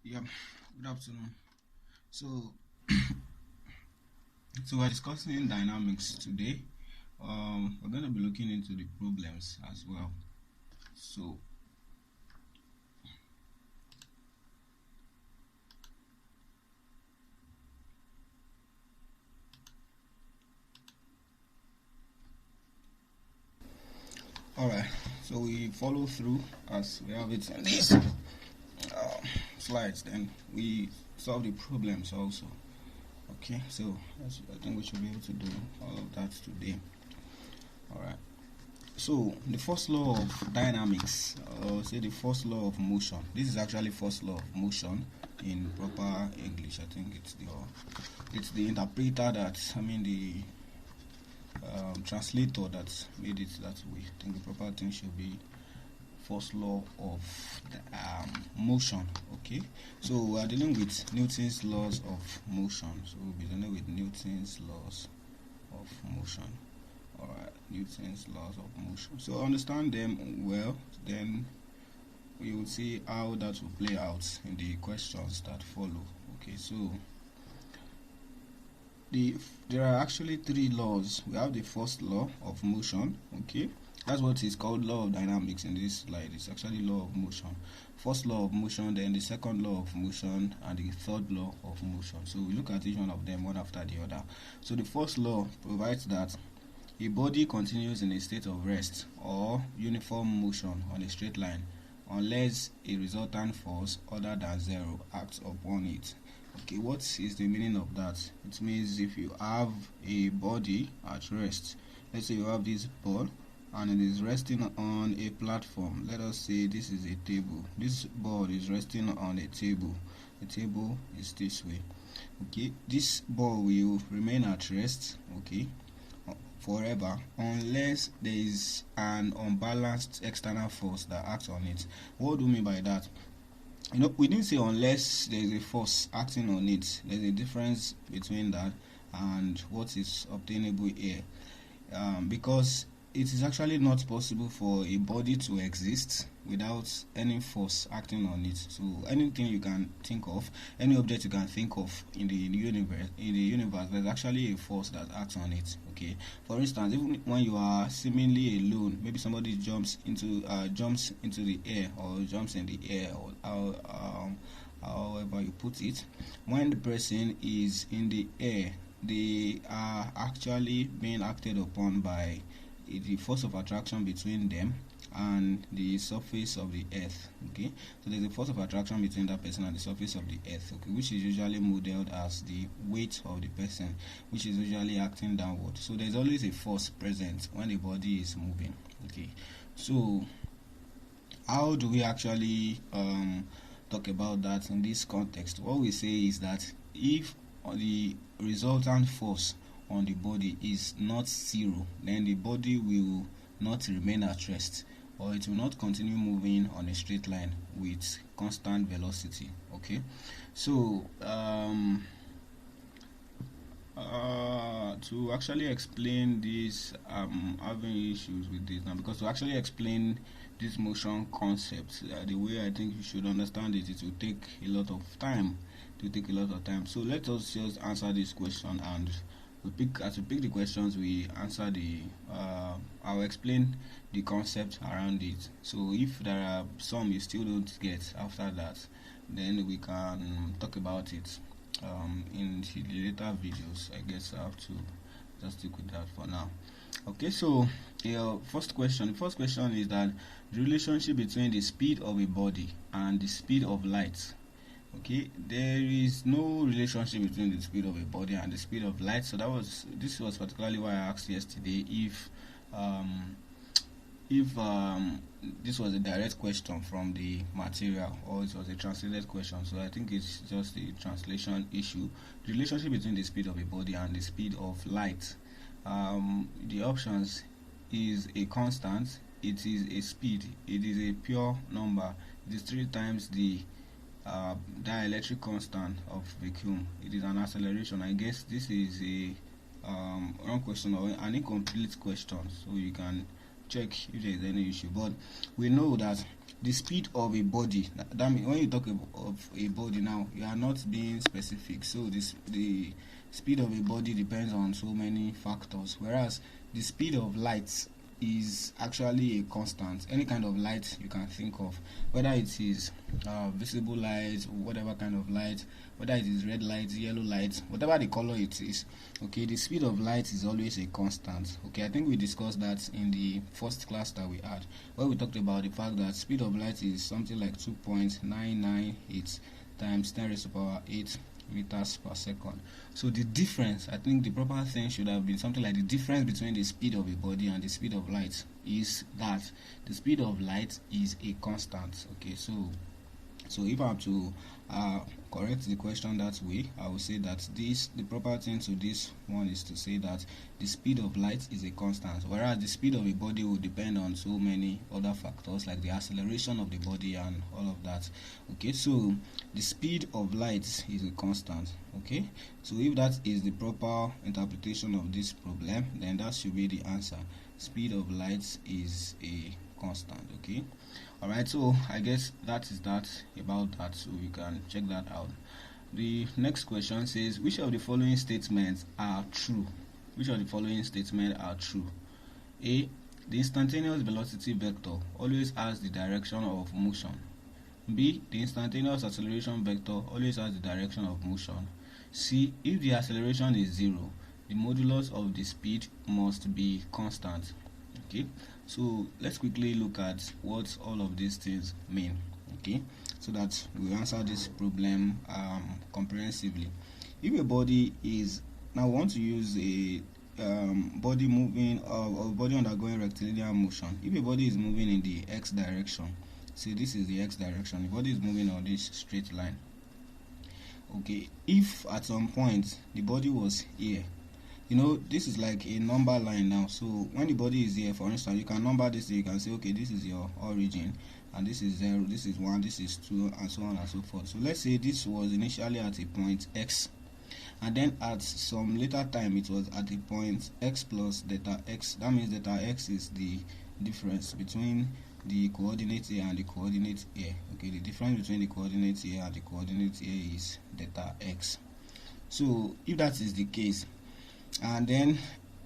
Yeah, good afternoon. So, we're discussing dynamics today. We're going to be looking into the problems as well. So, all right. So we follow through as we have it in these slides. Then we solve the problems also. Okay. So I think we should be able to do all of that today. All right. So the first law of dynamics, or say the first law of motion. This is actually first law of motion in proper English. I think it's the interpreter that the translator that made it that way. I think the proper thing should be first law of motion. Okay, so we are dealing with Newton's laws of motion. So we'll be dealing with Newton's laws of motion. Alright, Newton's laws of motion. So understand them well, then we will see how that will play out in the questions that follow. Okay, so there are actually three laws. We have the first law of motion. Okay, that's what is called law of dynamics in this slide. It's actually law of motion. First law of motion, then the second law of motion, and the third law of motion. So we look at each one of them one after the other. So the first law provides that a body continues in a state of rest or uniform motion on a straight line unless a resultant force other than zero acts upon it. Okay, what is the meaning of that? It means if you have a body at rest, let's say you have this ball and it is resting on a platform. Let us say this is a table. This ball is resting on a table. The table is this way. Okay, this ball will remain at rest, okay, forever unless there is an unbalanced external force that acts on it. What do we mean by that? We didn't say unless there is a force acting on it. There's a difference between that and what is obtainable here, because it is actually not possible for a body to exist without any force acting on it. So anything you can think of, any object you can think of in the universe, there's actually a force that acts on it. Okay, for instance, even when you are seemingly alone, maybe somebody jumps into the air or jumps in the air, or however you put it, when the person is in the air, they are actually being acted upon by the force of attraction between them and the surface of the earth. Okay, so there's a force of attraction between that person and the surface of the earth, okay, which is usually modeled as the weight of the person, which is usually acting downward. So there's always a force present when the body is moving. Okay, so how do we actually talk about that in this context? What we say is that if the resultant force on the body is not zero, then the body will not remain at rest, or it will not continue moving on a straight line with constant velocity. Okay, so to actually explain this, I'm having issues with this now, because to actually explain this motion concept the way I think you should understand it, it will take a lot of time. So let us just answer this question, and as we pick the questions, we answer I'll explain the concept around it. So if there are some you still don't get after that, then we can talk about it in the later videos. I guess I have to just stick with that for now. Okay, so first question is that the relationship between the speed of a body and the speed of light. Okay, there is no relationship between the speed of a body and the speed of light. So this was particularly why I asked yesterday if this was a direct question from the material or it was a translated question. So I think it's just a translation issue. The relationship between the speed of a body and the speed of light. The options is a constant. It is a speed. It is a pure number. It is 3 times the dielectric constant of vacuum. It is an acceleration. I guess this is a wrong question or an incomplete question, so you can check if there is any issue. But we know that the speed of a body. That means when you talk of a body now, you are not being specific. So the speed of a body depends on so many factors, whereas the speed of light is actually a constant. Any kind of light you can think of, whether it is visible light, whatever kind of light, whether it is red light, yellow light, whatever the color it is, okay, the speed of light is always a constant. Okay, I think we discussed that in the first class that we had, where we talked about the fact that speed of light is something like 2.998 times 10 raised to the power 8 meters per second. So the difference, I think the proper thing should have been something like the difference between the speed of a body and the speed of light is that the speed of light is a constant. Okay, so if I have to correct the question that way, I will say that the proper thing to this one is to say that the speed of light is a constant, whereas the speed of a body will depend on so many other factors like the acceleration of the body and all of that. Okay, so the speed of light is a constant. Okay, so if that is the proper interpretation of this problem, then that should be the answer. Speed of light is a constant. Okay, alright, so I guess that is that about that, so we can check that out. The next question says, which of the following statements are true? Which of the following statements are true? A. The instantaneous velocity vector always has the direction of motion. B. The instantaneous acceleration vector always has the direction of motion. C. If the acceleration is 0, the modulus of the speed must be constant. Okay, so let's quickly look at what all of these things mean, okay, so that we answer this problem comprehensively. If a body is, now we want to use a body moving or body undergoing rectilinear motion. If a body is moving in the x direction, say this is the x direction, the body is moving on this straight line. Okay, if at some point the body was here, you know, this is like a number line now. So when the body is here, for instance, you can number this. You can say, okay, this is your origin, and this is 0, this is 1, this is 2, and so on and so forth. So let's say this was initially at a point x, and then at some later time it was at a point x plus delta x. That means delta x is the difference between the coordinate here and the coordinate here. Okay, the difference between the coordinate here and the coordinate here is delta x. So if that is the case, and then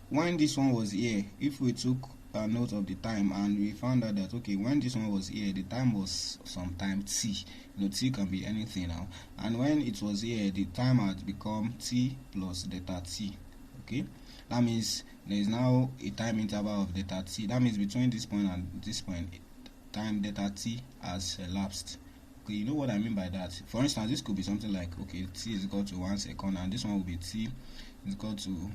when this one was here, if we took a note of the time and we found out that, okay, when this one was here, the time was some time t. You know, t can be anything now, and when it was here, the time had become t plus delta t. Okay, that means there is now a time interval of delta t. That means between this point and this point, time delta t has elapsed. Okay, you know what I mean by that? For instance, this could be something like, okay, t is equal to 1 second, and this one will be t is equal to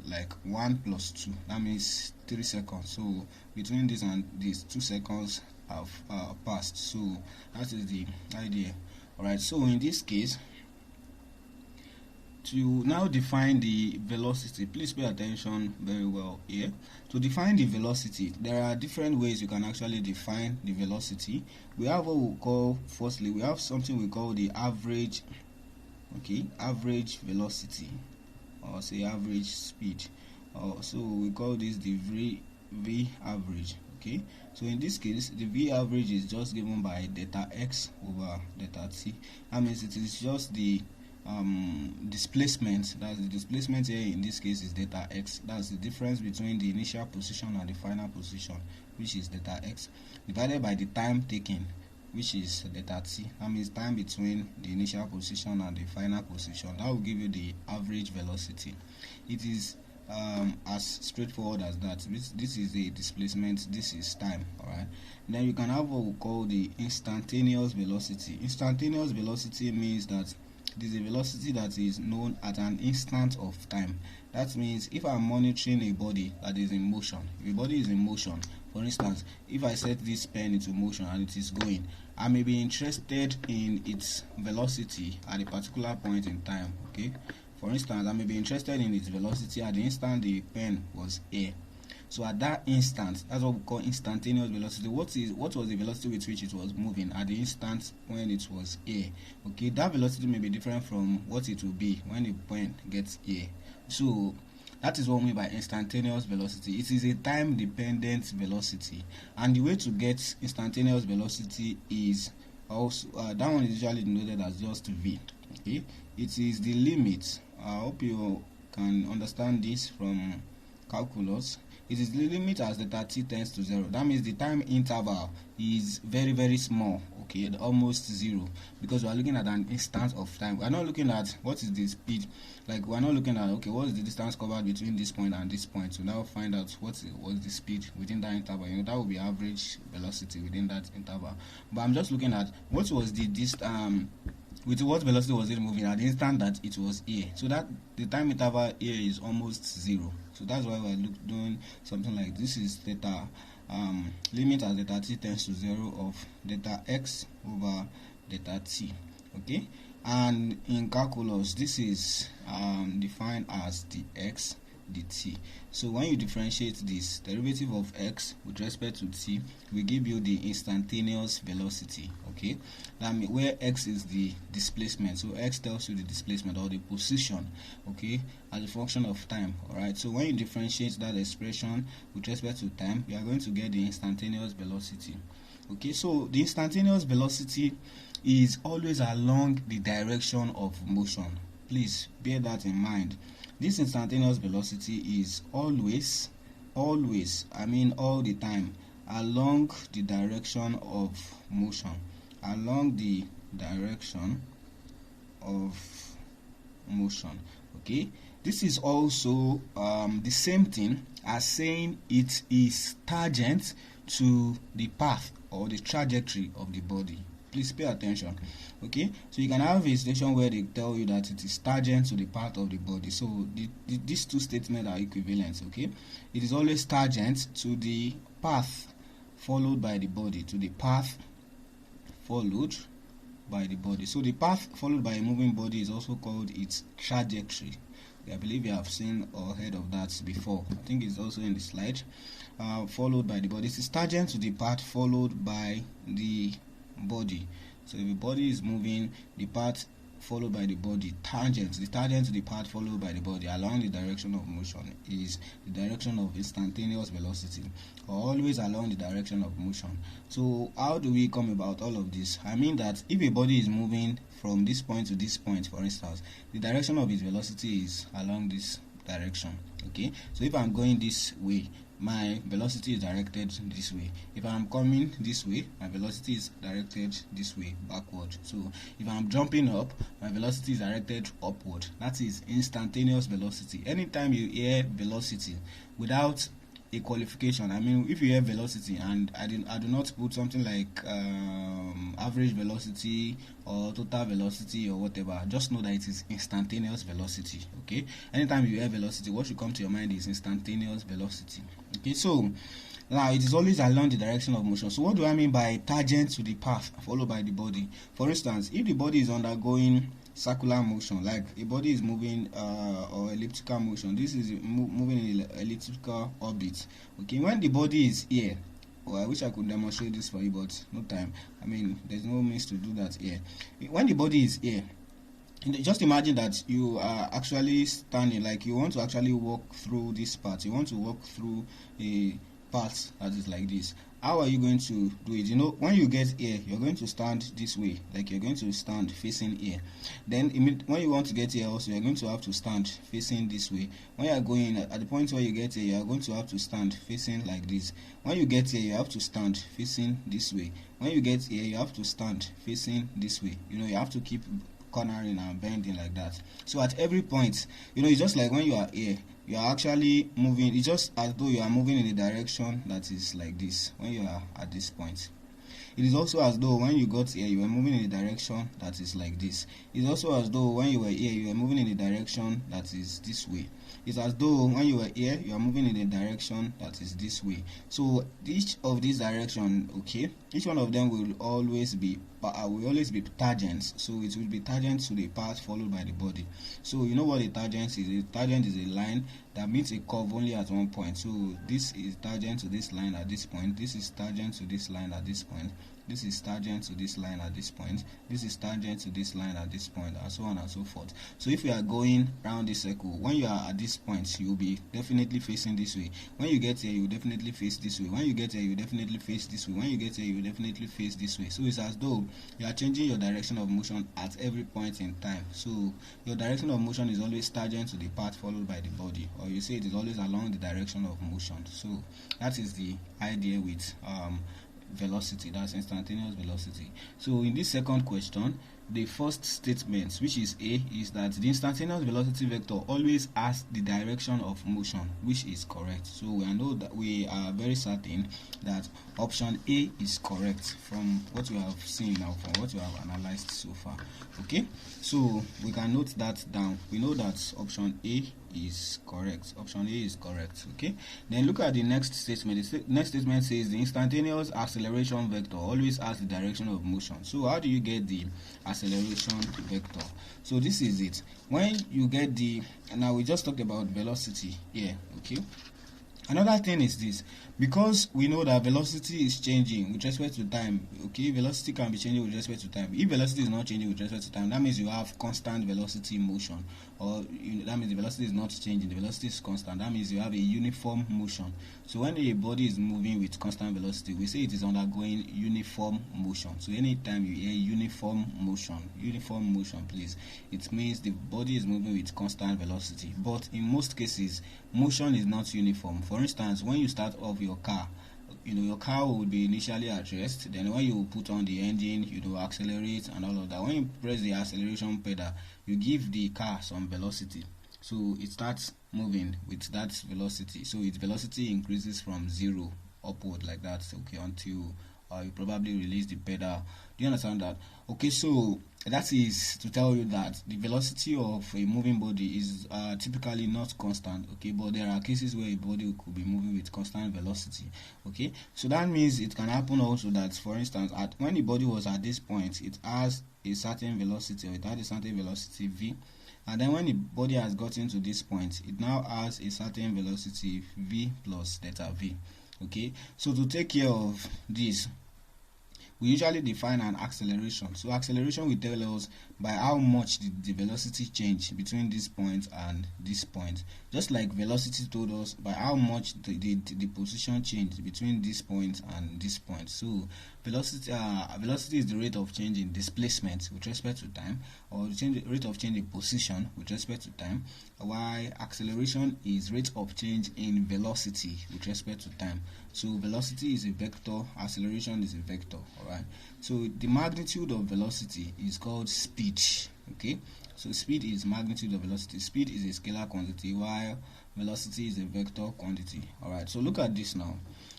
like 1 plus 2. That means 3 seconds. So between this and this, 2 seconds have passed. So that is the idea. Alright, so in this case, to now define the velocity, please pay attention very well here. To define the velocity, there are different ways you can actually define the velocity. We have what we call, firstly, we have something we call the average, okay, average velocity, or say average speed. So we call this the v average. Okay, so in this case, the v average is just given by delta x over delta t. That means it is just the displacement. That's the displacement here in this case is delta x. That's the difference between the initial position and the final position, which is delta x, divided by the time taken, which is delta t. That means time between the initial position and the final position. That will give you the average velocity. It is as straightforward as that. This is the displacement, this is time. Alright, then you can have what we call the instantaneous velocity. Instantaneous velocity means that it is a velocity that is known at an instant of time. That means if I'm monitoring a body that is in motion, if a body is in motion, for instance, if I set this pen into motion and it is going, I may be interested in its velocity at a particular point in time. Okay, for instance, I may be interested in its velocity at the instant the pen was here. So at that instant, that's what we call instantaneous velocity. What was the velocity with which it was moving at the instant when it was here? Okay, that velocity may be different from what it will be when the pen gets here. So That is what we mean by instantaneous velocity. It is a time dependent velocity, and the way to get instantaneous velocity is also that one is usually denoted as just v. Okay, it is the limit. I hope you can understand this from calculus. It is the limit as the t tends to 0. That means the time interval is very small, okay, almost 0, because we are looking at an instant of time. We are not looking at what is the speed, like we are not looking at, okay, what is the distance covered between this point and this point, to now find out what was the speed within that interval. You know, that will be average velocity within that interval. But I'm just looking at what was the with what velocity was it moving at the instant that it was here. So that the time interval here is almost 0. So that's why we're doing something like this. Is theta limit as theta t tends to 0 of theta x over theta t. Okay, and in calculus this is defined as the x dt. So when you differentiate this derivative of x with respect to t, will give you the instantaneous velocity. Okay, that means where x is the displacement, so x tells you the displacement or the position, okay, as a function of time. All right, so when you differentiate that expression with respect to time, you are going to get the instantaneous velocity. Okay, so the instantaneous velocity is always along the direction of motion. Please bear that in mind. This instantaneous velocity is always, I mean all the time, along the direction of motion. Along the direction of motion. Okay, this is also the same thing as saying it is tangent to the path or the trajectory of the body. Please pay attention. Okay, so you can have a situation where they tell you that it is tangent to the path of the body. So these two statements are equivalent. Okay, it is always tangent to the path followed by the body, to the path followed by the body. So the path followed by a moving body is also called its trajectory. I believe you have seen or heard of that before. I think it's also in the slide. Followed by the body. It is tangent to the path followed by the body. So if the body is moving, the path followed by the body, the tangent to the path followed by the body along the direction of motion is the direction of instantaneous velocity, or always along the direction of motion. So how do we come about all of this? I mean that if a body is moving from this point to this point, for instance, the direction of its velocity is along this direction. Okay, so if I'm going this way, my velocity is directed this way. If I'm coming this way, my velocity is directed this way, backward. So if I'm jumping up, my velocity is directed upward. That is instantaneous velocity. Anytime you hear velocity without a qualification, I mean, if you hear velocity and I do not put something like average velocity or total velocity or whatever, just know that it is instantaneous velocity. Okay, anytime you hear velocity, what should come to your mind is instantaneous velocity. Okay, so now it is always along the direction of motion. So what do I mean by tangent to the path followed by the body? For instance, if the body is undergoing circular motion, like a body is moving or elliptical motion, this is moving in elliptical orbit. Okay, when the body is here, well, I wish I could demonstrate this for you, but no time. I mean, there's no means to do that here. When the body is here, just imagine that you are actually standing, like you want to actually walk through this part. You want to walk through a path that is like this. How are you going to do it? You know, when you get here, you're going to stand this way, like you're going to stand facing here. Then when you want to get here also, you're going to have to stand facing this way. When you're going at the point where you get here, you're going to have to stand facing like this. When you get here, you have to stand facing this way. When you get here, you have to stand facing this way. You know, you have to keep cornering and bending like that. So at every point, you know, it's just like when you are here, you are actually moving. It's just as though you are moving in a direction that is like this when you are at this point. It is also as though when you got here, you were moving in a direction that is like this. It's also as though when you were here, you were moving in a direction that is this way. It's as though when you were here, you are moving in a direction that is this way. So each of these directions, okay, each one of them will always be tangent. So it will be tangent to the path followed by the body. So you know what a tangent is? A tangent is a line that meets a curve only at one point. So this is tangent to this line at this point. This is tangent to this line at this point. this is tangent to this line at this point, this is tangent to this line at this point, and so on and so forth. So if you are going around this circle, when you are at this point, you will be definitely facing this way. When you get here, you will definitely face this way. When you get here, you will definitely face this way. When you get here, you will definitely face this way. So it's as though you are changing your direction of motion at every point in time. So your direction of motion is always tangent to the path followed by the body, or you say it is always along the direction of motion. So that is the idea with velocity, that's instantaneous velocity. So in this second question, the first statement, which is A, is that the instantaneous velocity vector always has the direction of motion, which is correct. So we are very certain that option A is correct from what we have seen now, from what we have analyzed so far. Okay, so we can note that down. We know that option A is correct. Option A is correct. Okay, then look at the next statement. The next statement says the instantaneous acceleration vector always has the direction of motion. So how do you get the acceleration vector? So this is it. When you get the, now we just talked about velocity here. Okay, another thing is this, because we know that velocity is changing with respect to time. Okay, velocity can be changing with respect to time. If velocity is not changing with respect to time, that means you have constant velocity motion, or that means the velocity is not changing, the velocity is constant. That means you have a uniform motion. So when a body is moving with constant velocity, we say it is undergoing uniform motion. So anytime you hear uniform motion, please, it means the body is moving with constant velocity. But in most cases, motion is not uniform. For instance, when you start off your car, your car will be initially at rest. Then when you put on the engine, accelerate and all of that. When you press the acceleration pedal, you give the car some velocity, so it starts moving with that velocity. So its velocity increases from 0 upward like that, okay, until you probably release the pedal. Do you understand that? Okay, so that is to tell you that the velocity of a moving body is typically not constant. Okay, but there are cases where a body could be moving with constant velocity. Okay, so that means it can happen also that, for instance, when the body was at this point, it has a certain velocity, or it had a certain velocity v, and then when the body has gotten to this point, it now has a certain velocity v plus delta v. Okay, so to take care of this, we usually define an acceleration. So acceleration will tell us by how much the velocity change between this point and this point, just like velocity told us by how much the position changed between this point and this point. So velocity is the rate of change in displacement with respect to time, or the rate of change in position with respect to time, while acceleration is rate of change in velocity with respect to time. So velocity is a vector, acceleration is a vector. Alright, so the magnitude of velocity is called speed. Okay, so speed is magnitude of velocity. Speed is a scalar quantity, while velocity is a vector quantity. Alright, so look at this now.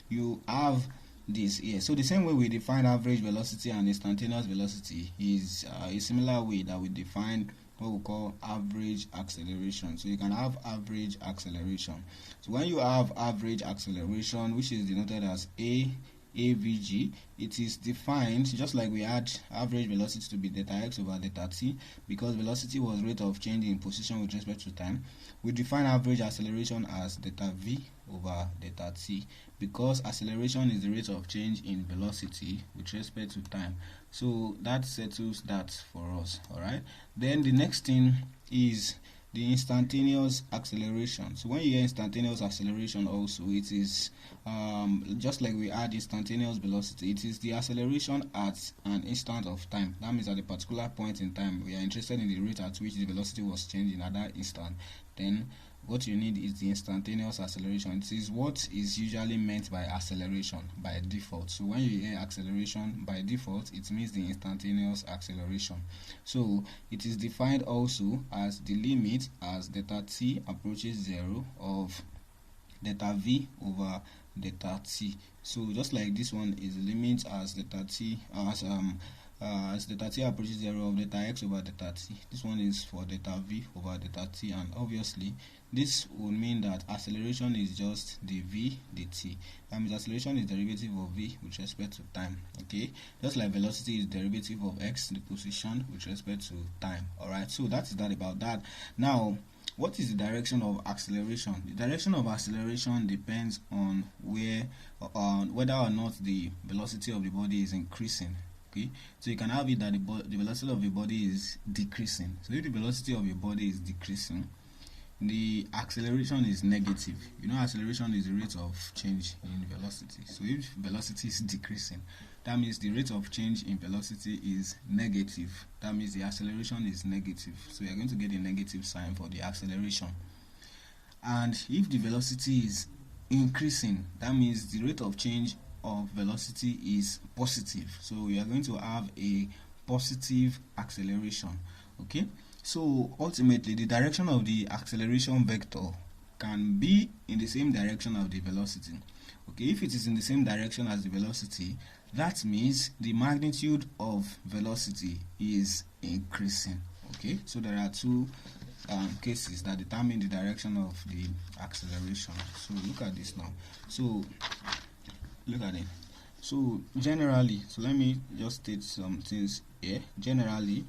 You have this here. So the same way we define average velocity and instantaneous velocity is a similar way that we define what we call average acceleration. So you can have average acceleration. So when you have average acceleration, which is denoted as AVG, it is defined just like we had average velocity to be delta x over delta t, because velocity was rate of change in position with respect to time. We define average acceleration as delta v over delta t, because acceleration is the rate of change in velocity with respect to time. So that settles that for us. Alright, then the next thing is the instantaneous acceleration. So when you hear instantaneous acceleration, also it is just like we had instantaneous velocity, it is the acceleration at an instant of time. That means at a particular point in time we are interested in the rate at which the velocity was changing at that instant. Then what you need is the instantaneous acceleration. It is what is usually meant by acceleration by default. So when you hear acceleration by default, it means the instantaneous acceleration. So it is defined also as the limit as delta t approaches 0 of delta v over delta t. So just like this one is the limit as delta t as delta t approaches 0 of delta x over delta t. This one is for delta v over delta t, and obviously this would mean that acceleration is just the v dt. That means acceleration is derivative of v with respect to time. Okay, just like velocity is derivative of x, the position, with respect to time. Alright, so that is that about that. Now What is the direction of acceleration? The direction of acceleration depends on whether or not the velocity of the body is increasing. Okay, so you can have it that the velocity of the body is decreasing. So if the velocity of your body is decreasing, the acceleration is negative. You know, acceleration is the rate of change in velocity. So if velocity is decreasing, that means the rate of change in velocity is negative. That means the acceleration is negative. So you're going to get a negative sign for the acceleration. And if the velocity is increasing, that means the rate of change of velocity is positive. So you are going to have a positive acceleration. Okay, so ultimately the direction of the acceleration vector can be in the same direction of the velocity. Okay, if it is in the same direction as the velocity, that means the magnitude of velocity is increasing. Okay, so there are two cases that determine the direction of the acceleration. So look at this now. So look at it. So generally, so let me just state some things here. Generally,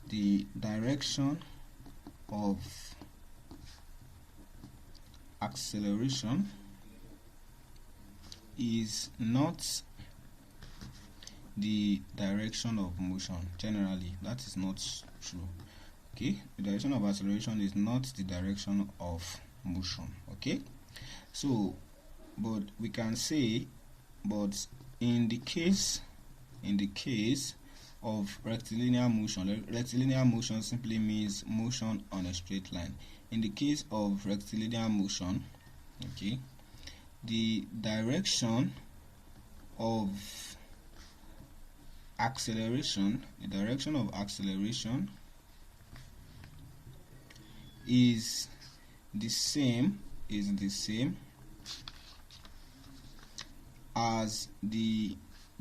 the direction of acceleration is not the direction of motion. Generally, that is not true. Okay, the direction of acceleration is not the direction of motion. Okay, so but we can say, but in the case of rectilinear motion simply means motion on a straight line. In the case of rectilinear motion, okay, the direction of acceleration is the same as the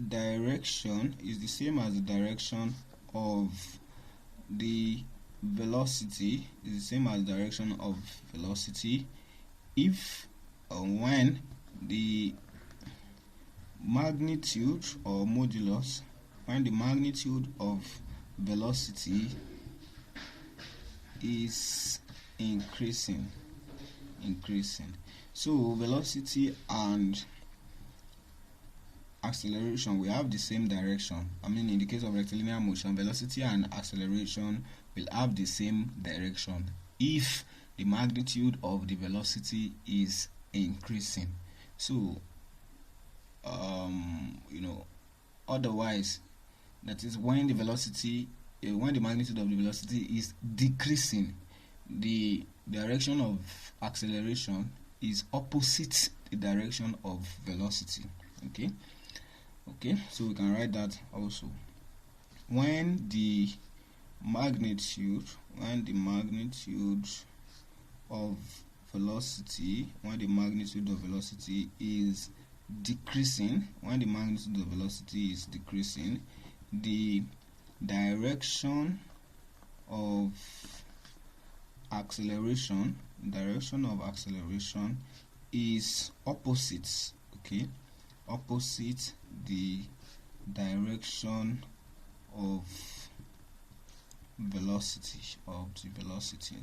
direction of the velocity, if when the magnitude or modulus, when the magnitude of velocity is increasing. So velocity and acceleration, we have the same direction. I mean, in the case of rectilinear motion, velocity and acceleration will have the same direction if the magnitude of the velocity is increasing. So otherwise, that is when the magnitude of the velocity is decreasing, the direction of acceleration is opposite the direction of velocity. Okay, so we can write that also. When the magnitude of velocity is decreasing, the direction of acceleration is opposite. Okay, opposite the direction of velocity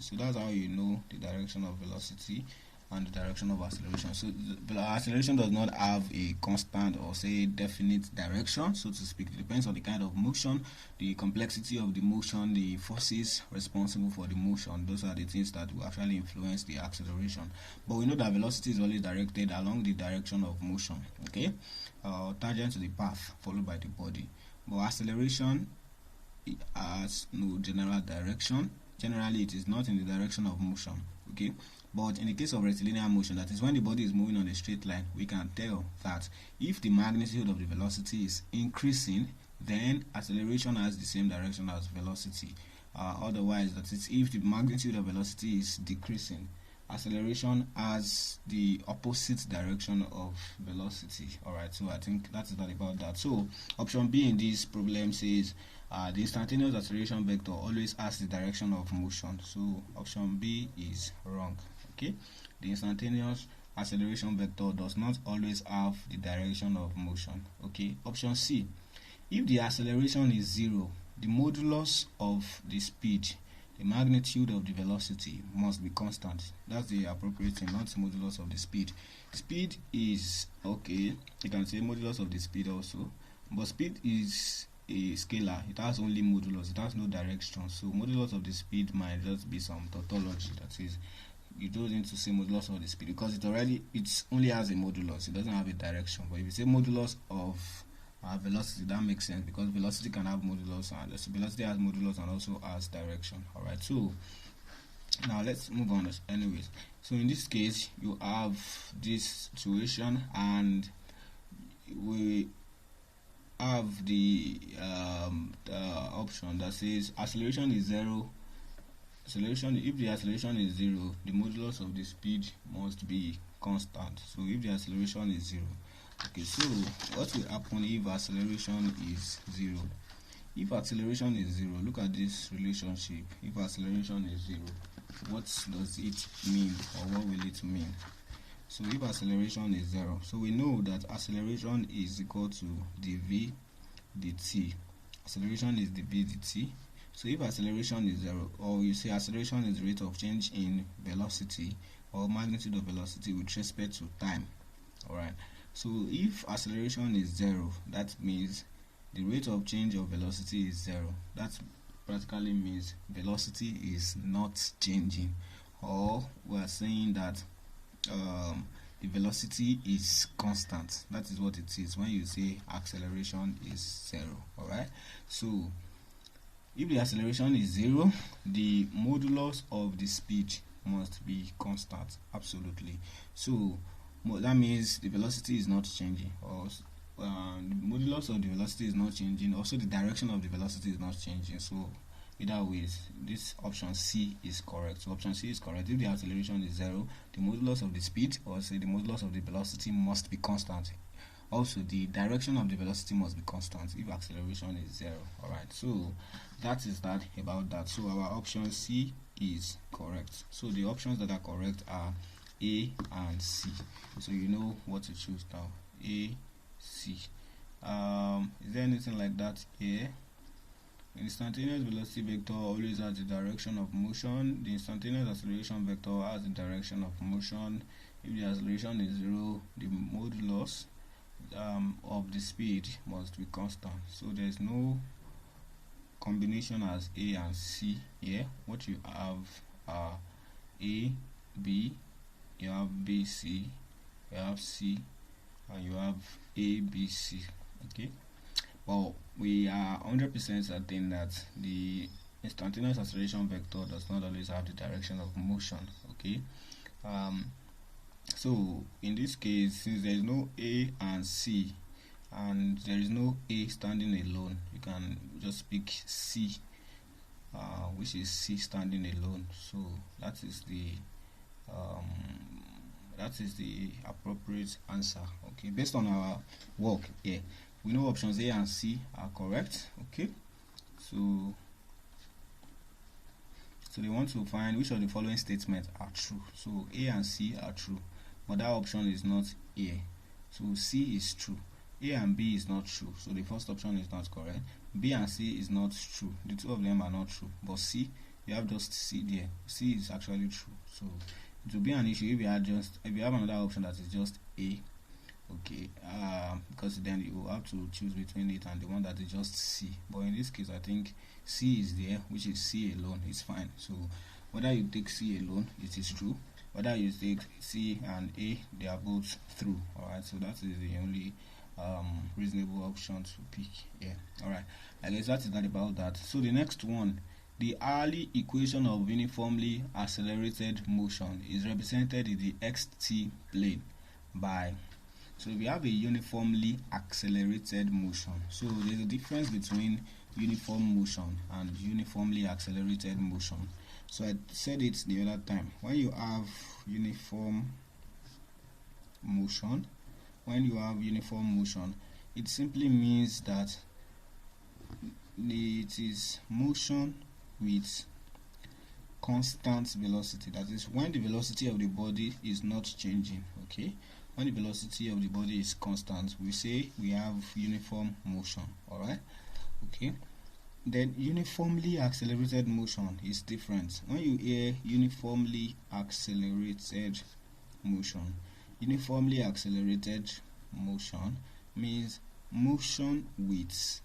So that's how you know the direction of velocity and the direction of acceleration. So the acceleration does not have a constant or say definite direction, so to speak. It depends on the kind of motion, the complexity of the motion, the forces responsible for the motion. Those are the things that will actually influence the acceleration. But we know that velocity is always directed along the direction of motion, okay, tangent to the path followed by the body. But acceleration, it has no general direction. Generally, it is not in the direction of motion. Okay, but in the case of rectilinear motion, that is when the body is moving on a straight line, we can tell that if the magnitude of the velocity is increasing, then acceleration has the same direction as velocity. Otherwise, that is if the magnitude of velocity is decreasing, acceleration has the opposite direction of velocity. Alright, so I think that is all about that. So option B in this problem says the instantaneous acceleration vector always has the direction of motion. So option B is wrong. Okay, the instantaneous acceleration vector does not always have the direction of motion. Okay, option C, if the acceleration is 0, the modulus of the speed the magnitude of the velocity must be constant. That's the appropriate thing, not modulus of the speed. Speed is okay, you can say modulus of the speed also, but speed is a scalar. It has only modulus, it has no direction. So modulus of the speed might just be some tautology, that is, you don't need to say modulus of the speed because it only has a modulus, it doesn't have a direction. But if you say modulus of velocity, that makes sense because velocity can have modulus, and velocity has modulus and also has direction. Alright, so now let's move on anyways. So in this case you have this situation, and we have the option that says acceleration is 0. If the acceleration is 0, the modulus of the speed must be constant. So if the acceleration is 0, okay, so what will happen if acceleration is 0? If acceleration is 0, look at this relationship. If acceleration is 0, what does it mean, or what will it mean? So if acceleration is 0, so we know that acceleration is equal to dv dt. Acceleration is dv dt. So if acceleration is 0, or you say acceleration is the rate of change in velocity or magnitude of velocity with respect to time. Alright, so if acceleration is 0, that means the rate of change of velocity is 0. That practically means velocity is not changing, or we are saying that the velocity is constant. That is what it is when you say acceleration is 0. Alright, so if the acceleration is 0, the modulus of the speed must be constant. Absolutely. So that means the velocity is not changing, or the modulus of the velocity is not changing. Also, the direction of the velocity is not changing. So either ways, this option C is correct. So option C is correct. If the acceleration is 0, the modulus of the speed, or say the modulus of the velocity, must be constant. Also, the direction of the velocity must be constant if acceleration is 0. Alright, so that is that about that. So our option C is correct. So the options that are correct are A and C. So you know what to choose now. A, C. Is there anything like that here? Instantaneous velocity vector always has the direction of motion. The instantaneous acceleration vector has the direction of motion. If the acceleration is 0, the modulus of the speed must be constant. So there is no combination as A and C here. What you have are A, B, you have B, C, you have C, and you have A, B, C. Okay, well, we are 100% certain that the instantaneous acceleration vector does not always have the direction of motion. Okay, so in this case, since there is no A and C, and there is no A standing alone, you can just pick C, which is C standing alone. So that is the appropriate answer. Okay, based on our work here, we know options A and C are correct. Okay, so they want to find which of the following statements are true. So A and C are true, but that option is not A. So C is true. A and B is not true, so the first option is not correct. B and C is not true, the two of them are not true. But C, you have just C there. C is actually true. So it will be an issue if you have another option that is just A. Okay, because then you will have to choose between it and the one that is just C. But in this case, I think C is there, which is C alone. It's fine. So whether you take C alone, it is true. Whether you take C and A, they are both true. Alright, so that is the only reasonable option to pick. Yeah, alright, I guess that is not about that. So the next one, the Hartley equation of uniformly accelerated motion is represented in the xt plane by, so we have a uniformly accelerated motion. So there's a difference between uniform motion and uniformly accelerated motion. So I said it the other time, when you have uniform motion, it simply means that it is motion with constant velocity. That is, when the velocity of the body is not changing. Okay, when the velocity of the body is constant, we say we have uniform motion. All right, okay, Then uniformly accelerated motion is different. When you hear uniformly accelerated motion, uniformly accelerated motion means motion with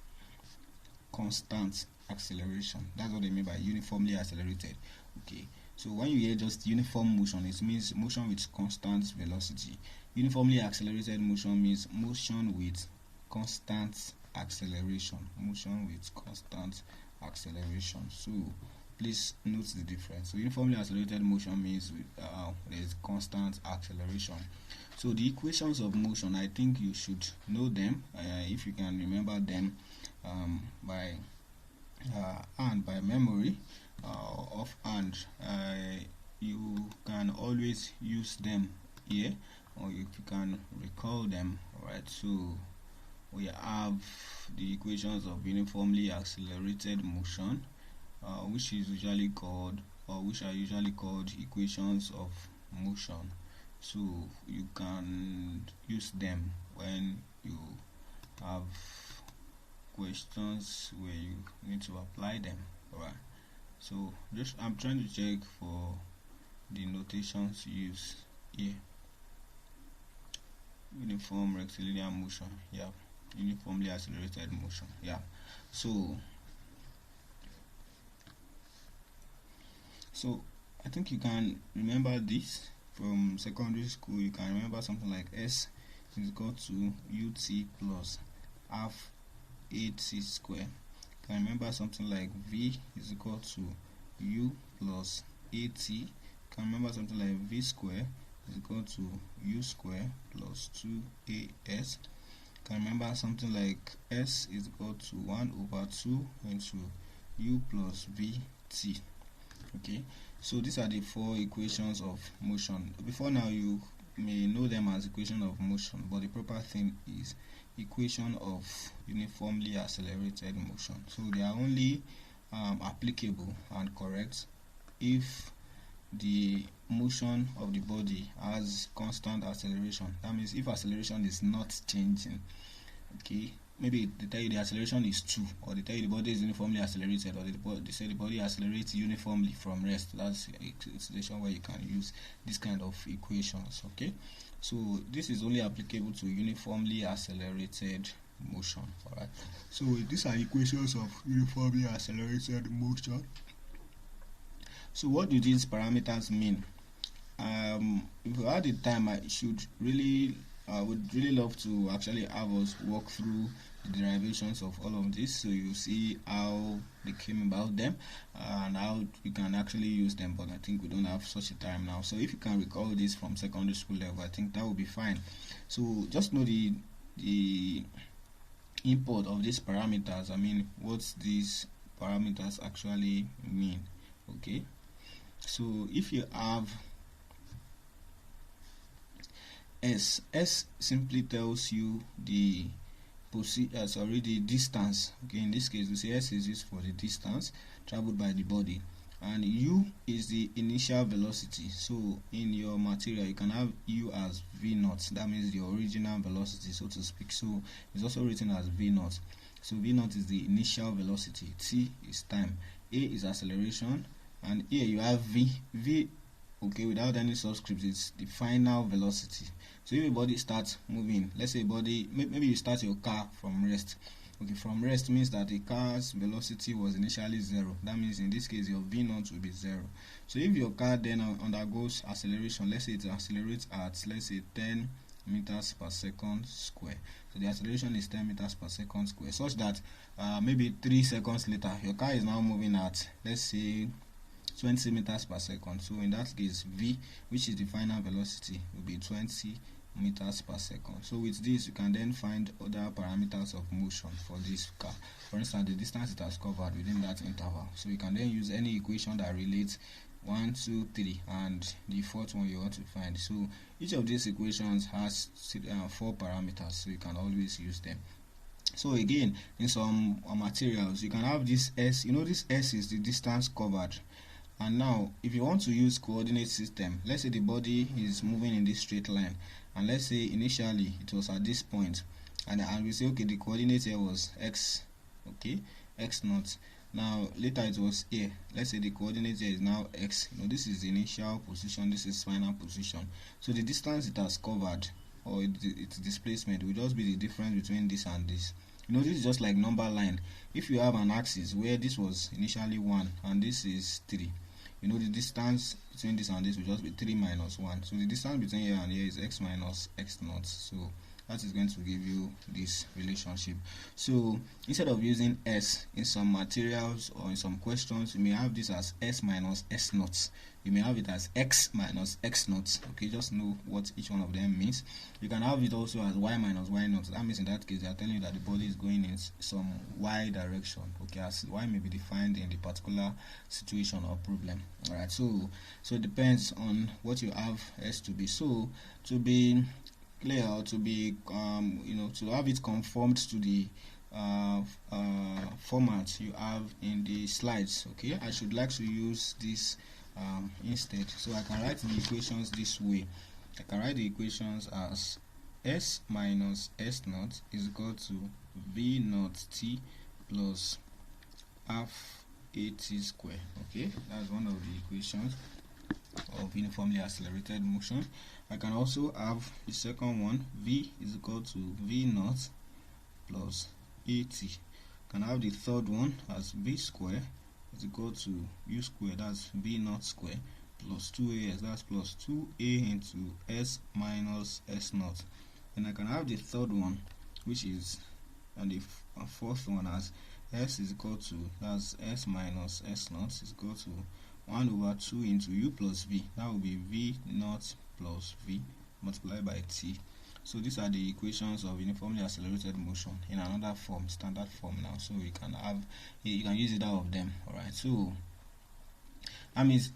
constant acceleration. That's what they mean by uniformly accelerated. Okay, so when you hear just uniform motion, it means motion with constant velocity. Uniformly accelerated motion means motion with constant acceleration. Motion with constant acceleration. So please note the difference. So uniformly accelerated motion means there is constant acceleration. So the equations of motion, I think you should know them if you can remember them by hand, by memory, offhand. You can always use them here, or if you can recall them, right? So we have the equations of uniformly accelerated motion, which is usually called, or which are usually called equations of motion. So you can use them when you have questions where you need to apply them. Alright, so just I'm trying to check for the notations used here. Uniform rectilinear motion, yeah. Uniformly accelerated motion, yeah. So I think you can remember this from secondary school. You can remember something like S is equal to ut plus half 8c square. You can remember something like V is equal to u plus at. You can remember something like V square is equal to u square plus 2as. You can remember something like S is equal to 1 over 2 into u plus vt. Okay, so these are the four equations of motion. Before now, you may know them as equation of motion, but the proper thing is equation of uniformly accelerated motion. So they are only applicable and correct if the motion of the body has constant acceleration. That means if acceleration is not changing. Okay, maybe they tell you the acceleration is 2, or they tell you the body is uniformly accelerated, or they say the body accelerates uniformly from rest. That's a situation where you can use this kind of equations. Okay, so this is only applicable to uniformly accelerated motion. Alright, so these are equations of uniformly accelerated motion. So what do these parameters mean? If we had the time, I would really love to actually have us walk through the derivations of all of this, so you see how they came about them and how you can actually use them. But I think we don't have such a time now. So if you can recall this from secondary school level, I think that will be fine. So just know the import of these parameters. I mean, what these parameters actually mean. Okay, so if you have S simply tells you the distance. Okay, in this case we say S is used for the distance traveled by the body, and U is the initial velocity. So in your material you can have U as V naught. That means the original velocity, so to speak. So it's also written as V naught. So V naught is the initial velocity, T is time, A is acceleration, and here you have V. Okay, without any subscript, it's the final velocity. So if a body starts moving, let's say maybe you start your car from rest. Okay, from rest means that the car's velocity was initially 0. That means in this case your V naught will be 0. So if your car then undergoes acceleration, let's say it accelerates at, let's say, 10 meters per second square. So the acceleration is 10 meters per second square, such that maybe 3 seconds later your car is now moving at, let's say, 20 meters per second. So in that case, V, which is the final velocity, will be 20 meters per second. So with this you can then find other parameters of motion for this car. For instance, the distance it has covered within that interval. So you can then use any equation that relates 1, 2, 3 and the fourth one you want to find. So each of these equations has 4 parameters, so you can always use them. So again, in some materials you can have this S. This S is the distance covered. And now if you want to use coordinate system, let's say the body is moving in this straight line, and let's say initially it was at this point, and we say, okay, the coordinate here was x, okay, x naught. Now later it was here. Let's say the coordinate here is now x. This is the initial position, this is final position. So the distance it has covered, or its displacement, will just be the difference between this and this. This is just like number line. If you have an axis where this was initially 1 and this is 3, the distance between this and this will just be 3 minus 1. So the distance between here and here is x minus x naught. So that is going to give you this relationship. So instead of using s in some materials or in some questions, you may have this as s minus s naught. You may have it as x minus x naught. Okay, just know what each one of them means. You can have it also as y minus y naught. That means in that case they are telling you that the body is going in some y direction. Okay, as y may be defined in the particular situation or problem. Alright, so it depends on what you have s to be. So to be clear, or to be to have it conformed to the format you have in the slides. Okay, I should like to use this instead. So I can write the equations this way. I can write the equations as s minus s naught is equal to v naught t plus half at square. Okay, that's one of the equations of uniformly accelerated motion. I can also have the second one, v is equal to v naught plus at. Can have the third one as v square is equal to u square, that's v naught square, plus 2as, that's plus 2a into s minus s naught. And I can have the third one, which is, and the fourth one as s is equal to, that's s minus s naught is equal to 1 over 2 into u plus v. That will be v naught plus v multiplied by t. So these are the equations of uniformly accelerated motion in another form, standard form now. So you can use either of them. Alright, so that means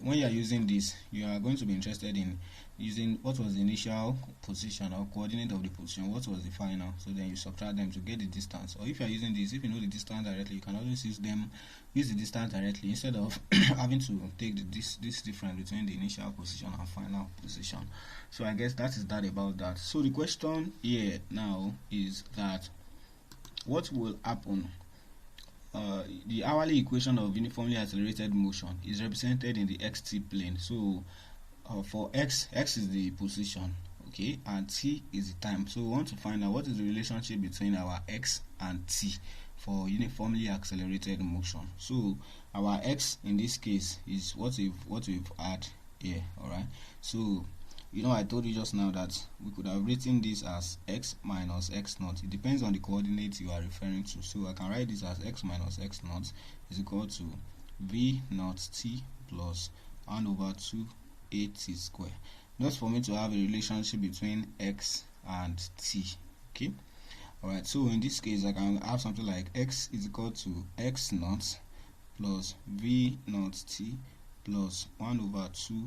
when you are using this, you are going to be interested in using what was the initial position or coordinate of the position, what was the final. So then you subtract them to get the distance. Or if you are using this, if you know the distance directly, you can always use the distance directly instead of having to take this difference between the initial position and final position. So I guess that is that about that. So the question here now is that what will happen? The hourly equation of uniformly accelerated motion is represented in the xt plane. So for x is the position, okay, and t is the time. So we want to find out what is the relationship between our x and t for uniformly accelerated motion. So our x in this case is what we've had here. Alright, so I told you just now that we could have written this as x minus x naught. It depends on the coordinates you are referring to. So I can write this as x minus x naught is equal to v naught t plus 1 over 2 at square. Just for me to have a relationship between x and t. Okay. Alright, so in this case I can have something like x is equal to x naught plus v naught t plus 1 over 2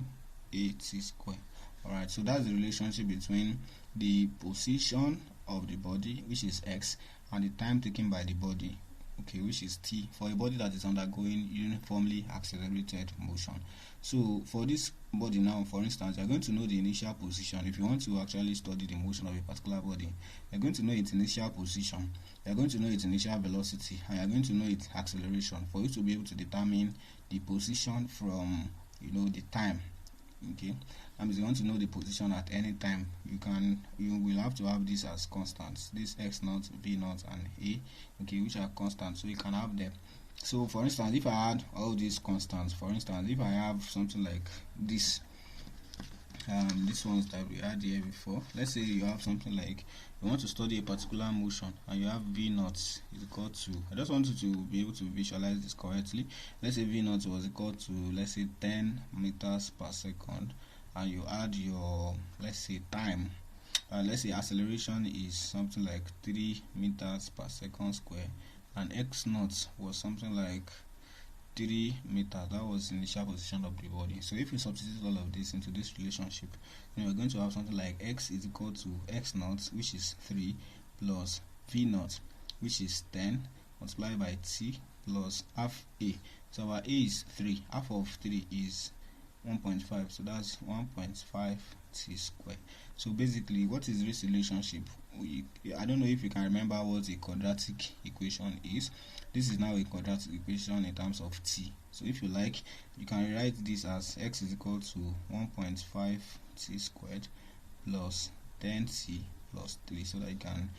at square. Alright, so that's the relationship between the position of the body, which is x, and the time taken by the body, okay, which is t, for a body that is undergoing uniformly accelerated motion. So for this body now, for instance, you're going to know the initial position. If you want to actually study the motion of a particular body, you're going to know its initial position, you're going to know its initial velocity, and you're going to know its acceleration for you to be able to determine the position from the time. Okay, if you want to know the position at any time, you will have to have this as constants, this x naught, v naught, and a, okay, which are constants. So you can have them. So for instance, if I add all these constants, for instance, if I have something like this, these ones that we had here before, let's say you have something like you want to study a particular motion and you have v naught is equal to, I just want you to be able to visualize this correctly. Let's say v naught was equal to, let's say 10 meters per second, and you add your, let's say, time, let's say acceleration is something like 3 meters per second square, and x naught was something like 3 meters. That was the initial position of the body. So if you substitute all of this into this relationship, we're going to have something like x is equal to x naught, which is 3, plus v naught, which is 10, multiplied by t plus half a. So our a is 3, half of 3 is 1.5, so that's 1.5 t square. So basically, what is this relationship? I don't know if you can remember what a quadratic equation is. This is now a quadratic equation in terms of t. So if you like, you can rewrite this as x is equal to 1.5 t squared plus 10t plus 3, so that you can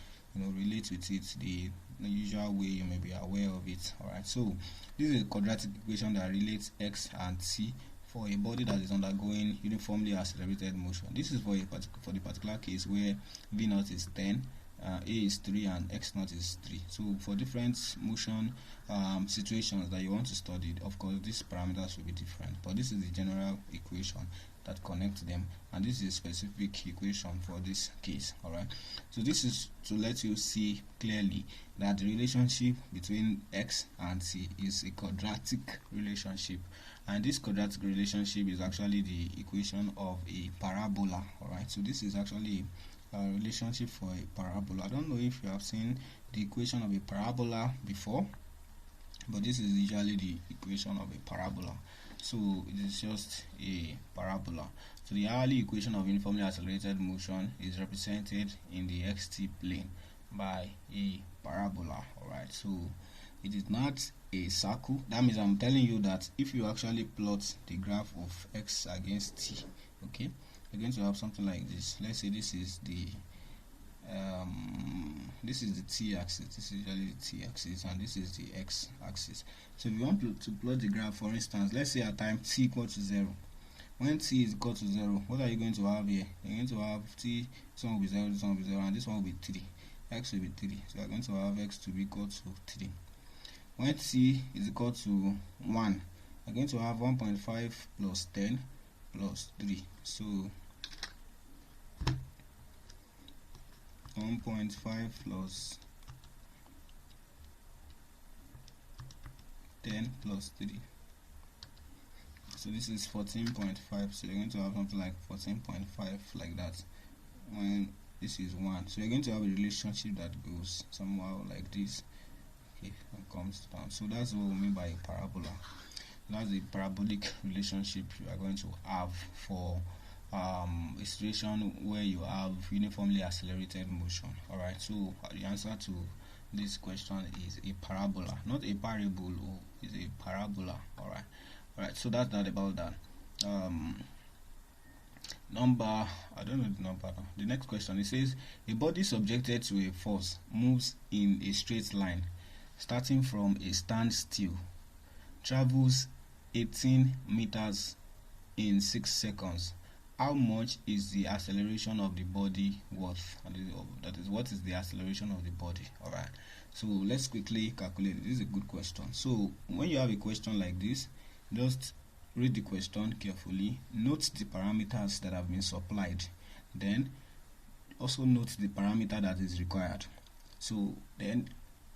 relate with it the usual way you may be aware of it. Alright, so this is a quadratic equation that relates x and t for a body that is undergoing uniformly accelerated motion. This is for the particular case where v naught is 10, a is 3, and x naught is 3. So for different motion situations that you want to study, of course these parameters will be different, but this is the general equation that connects them, and this is a specific equation for this case. Alright, so this is to let you see clearly that the relationship between x and t is a quadratic relationship, and this quadratic relationship is actually the equation of a parabola. Alright, so this is actually a relationship for a parabola. I don't know if you have seen the equation of a parabola before, but this is usually the equation of a parabola. So it is just a parabola. So the hourly equation of uniformly accelerated motion is represented in the xt plane by a parabola. Alright, so it is not a circle. That means I'm telling you that if you actually plot the graph of x against t, okay, you're going to have something like this. Let's say this is the t-axis, this is usually the t-axis, and this is the x-axis. So if you want to plot the graph, for instance, let's say at time t equal to 0. When t is equal to 0, what are you going to have here? You're going to have t, this one will be 0, this one will be 0, and this one will be 3. X will be 3. So you're going to have x to be equal to 3. When t is equal to 1, you're going to have 1.5 plus 10 plus 3. So 1.5 plus 10 plus 3. So this is 14.5. So you're going to have something like 14.5 like that when this is 1. So you're going to have a relationship that goes somehow like this, okay, and comes down. So that's what we mean by a parabola. That's the parabolic relationship you are going to have for a situation where you have uniformly accelerated motion. Alright, so the answer to this question is a parabola, not a parabol, is a parabola. Alright, so that's that about that. I don't know the number now. The next question, it says a body subjected to a force moves in a straight line starting from a standstill, travels 18 meters in 6 seconds. How much is the acceleration of the body worth? That is, what is the acceleration of the body? Alright, so let's quickly calculate it. This is a good question. So when you have a question like this, just read the question carefully, note the parameters that have been supplied, then also note the parameter that is required. So then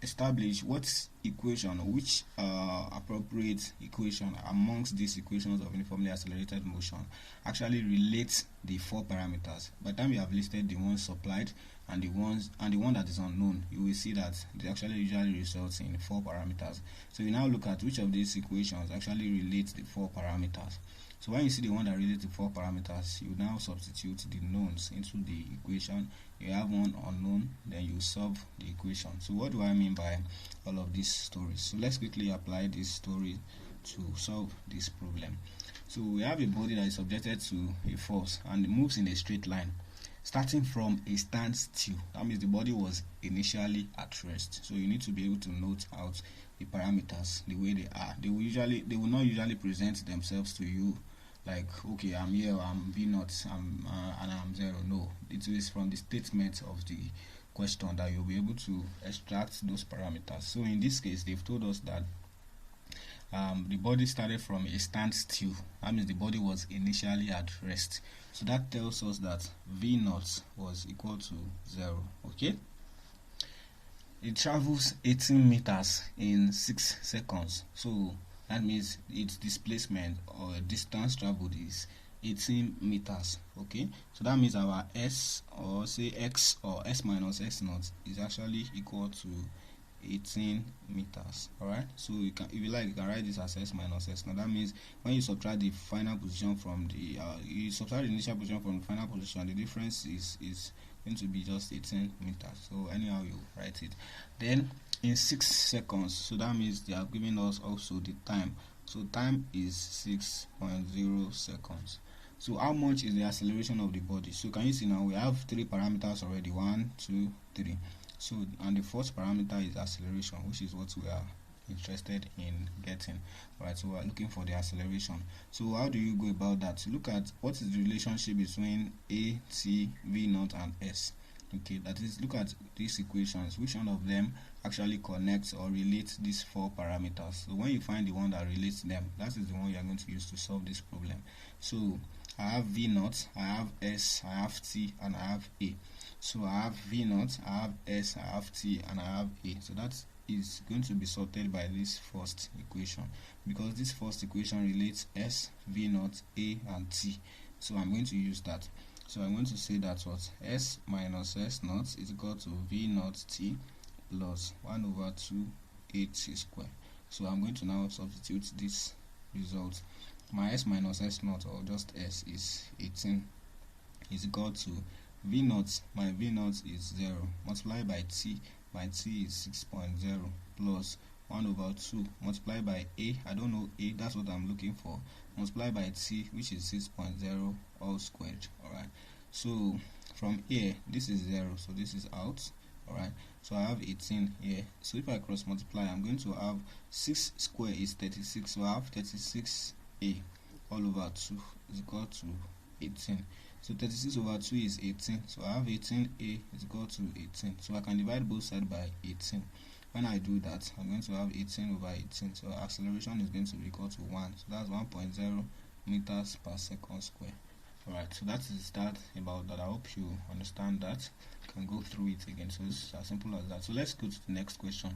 establish what equation, which appropriate equation amongst these equations of uniformly accelerated motion actually relates the 4 parameters. By the time you have listed the ones supplied and the one that is unknown, you will see that they actually usually results in 4 parameters. So you now look at which of these equations actually relates the 4 parameters. So when you see the one that relates to 4 parameters, you now substitute the knowns into the equation. You have one unknown, then you solve the equation. So what do I mean by all of these stories? So let's quickly apply this story to solve this problem. So we have a body that is subjected to a force and it moves in a straight line starting from a standstill. That means the body was initially at rest. So you need to be able to note out the parameters the way they are. They will not usually present themselves to you like, okay, I'm here, I'm V naught, and I'm 0. No, it is from the statement of the question that you'll be able to extract those parameters. So in this case, they've told us that the body started from a standstill. That means the body was initially at rest. So that tells us that V naught was equal to 0. Okay. It travels 18 meters in 6 seconds. So that means its displacement or distance traveled is 18 meters. Okay, so that means our s, or say x, or s minus x naught is actually equal to 18 meters. Alright, so you can, if you like, you can write this as s minus x naught. That means when you subtract the final position from the you subtract the initial position from the final position, the difference is going to be just 18 meters. So anyhow you write it. Then in 6 seconds, so that means they are giving us also the time. So time is 6.0 seconds. So how much is the acceleration of the body? So can you see now we have 3 parameters already, 1, 2, 3. So and the first parameter is acceleration, which is what we are interested in getting. Right, so we are looking for the acceleration. So how do you go about that? To look at what is the relationship between a, t, v naught and s. Okay, that is, look at these equations, which one of them actually connects or relates these 4 parameters. So when you find the one that relates them, that is the one you are going to use to solve this problem. So I have v naught, I have s, I have t, and I have a. So I have v naught, I have s, I have t, and I have a. So that is going to be sorted by this first equation, because this first equation relates s, v naught, a, and t. So I'm going to use that. So I'm going to say that what s minus s naught is equal to v naught t plus 1 over 2 a_t square. So I'm going to now substitute this result. My s minus s naught, or just s, is 18, is equal to v naught. My v naught is 0 multiplied by t. My t is 6.0 plus 1 over 2 multiplied by a. I don't know a, that's what I'm looking for. Multiplied by t, which is 6.0 all squared. Alright, so from here this is 0, so this is out. Alright, so I have 18 here. So if I cross multiply, I'm going to have 6 square is 36, so I have 36a all over 2 is equal to 18. So 36 over 2 is 18, so I have 18a is equal to 18. So I can divide both sides by 18. When I do that, I'm going to have 18 over 18, so acceleration is going to be equal to 1, so that's 1.0 meters per second square. Alright, so that is that about that. I hope you understand that. You can go through it again, so it's as simple as that. So let's go to the next question.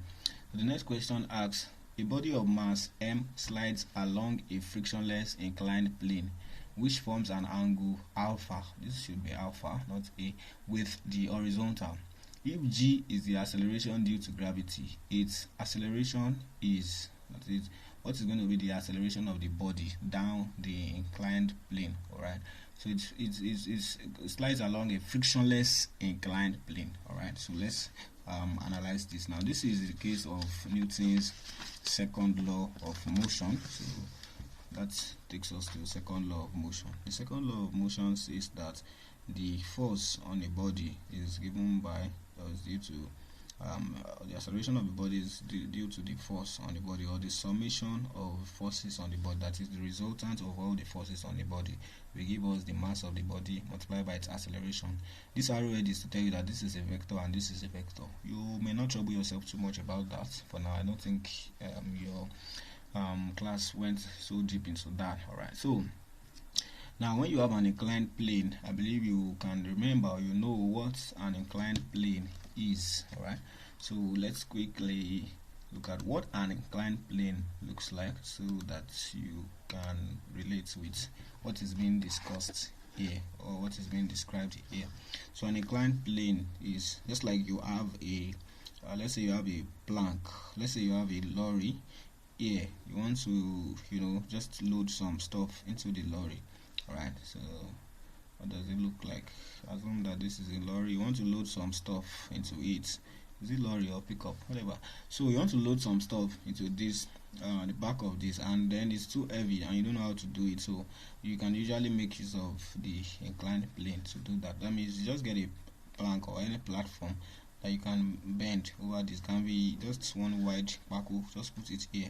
So the next question asks, a body of mass m slides along a frictionless inclined plane which forms an angle alpha, this should be alpha, not a, with the horizontal. If g is the acceleration due to gravity, its acceleration is, that is, what is going to be the acceleration of the body down the inclined plane. Alright, so it slides along a frictionless inclined plane. Alright, so let's analyze this now. This is the case of Newton's second law of motion. So that takes us to the second law of motion. The second law of motion says that the force on a body is given by, is due to the acceleration of the body is due to the force on the body, or the summation of forces on the body, that is the resultant of all the forces on the body will give us the mass of the body multiplied by its acceleration. This arrowhead is to tell you that this is a vector and this is a vector. You may not trouble yourself too much about that for now. I don't think your class went so deep into that. Alright, so now when you have an inclined plane, I believe you can remember, or you know what an inclined plane is. Alright, so let's quickly look at what an inclined plane looks like, so that you can relate with what is being discussed here, or what is being described here. So an inclined plane is just like you have a let's say you have a plank, let's say you have a lorry here. You want to, just load some stuff into the lorry. Alright, so what does it look like? Assume that this is a lorry. You want to load some stuff into it. Is it lorry or pickup? Whatever. So you want to load some stuff into this, the back of this, and then it's too heavy and you don't know how to do it. So you can usually make use of the inclined plane to do that. That means you just get a plank or any platform that you can bend over. This can be just one wide buckle, just put it here,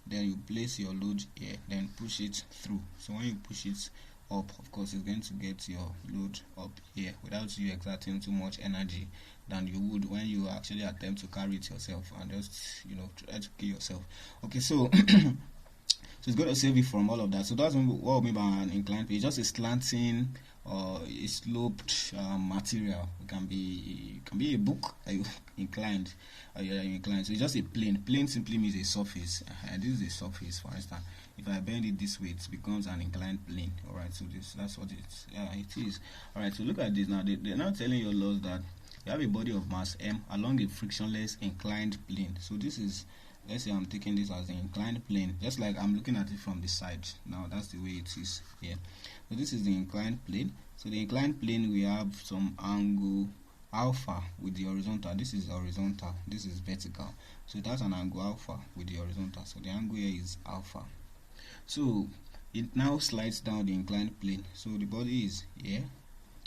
then you place your load here, then push it through. So when you push it up, of course it's going to get your load up here without you exerting too much energy than you would when you actually attempt to carry it yourself and just try to kill yourself. Okay, so so it's going to save you from all of that. So that's what we mean by an inclined plane. It's just a slanting or a sloped material. It can be a book that you inclined, or you're inclined. So it's just a plane. Plane simply means a surface. This is a surface, for instance. If I bend it this way, it becomes an inclined plane. Alright, so that's what it is. Alright, so look at this now. They're now telling your laws that you have a body of mass m along a frictionless inclined plane. So this is, let's say I'm taking this as an inclined plane, just like I'm looking at it from the side. Now that's the way it is here. So this is the inclined plane. So the inclined plane, we have some angle alpha with the horizontal. This is horizontal, this is vertical, so it has an angle alpha with the horizontal, so the angle here is alpha. So it now slides down the inclined plane, so the body is here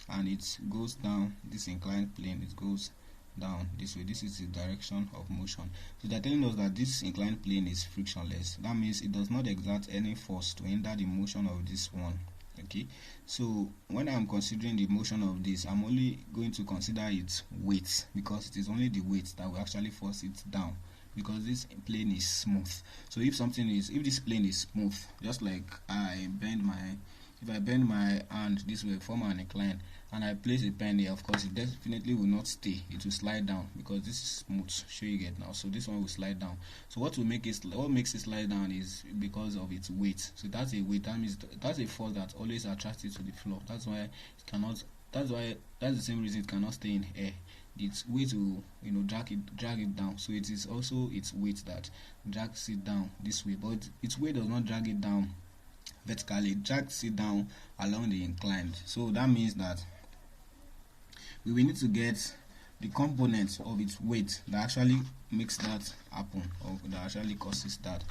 and it goes down this inclined plane, it goes down this way. This is the direction of motion. So they're telling us that this inclined plane is frictionless. That means it does not exert any force to hinder the motion of this one. Okay, so when I'm considering the motion of this, I'm only going to consider its weight, because it is only the weight that will actually force it down, because this plane is smooth. So if this plane is smooth, just like if I bend my hand this way, form an incline, and I place a pen here, of course it definitely will not stay, it will slide down, because this is smooth. Sure you get now. So this one will slide down. So what makes it slide down is because of its weight. So that's a weight, that means that's a force that always attracts it to the floor. That's why it cannot, that's the same reason it cannot stay in air. Its weight will drag it down. So it is also its weight that drags it down this way, but its weight does not drag it down vertically, it drags it down along the incline. So that means that we will need to get the components of its weight that actually makes that happen, or that actually causes that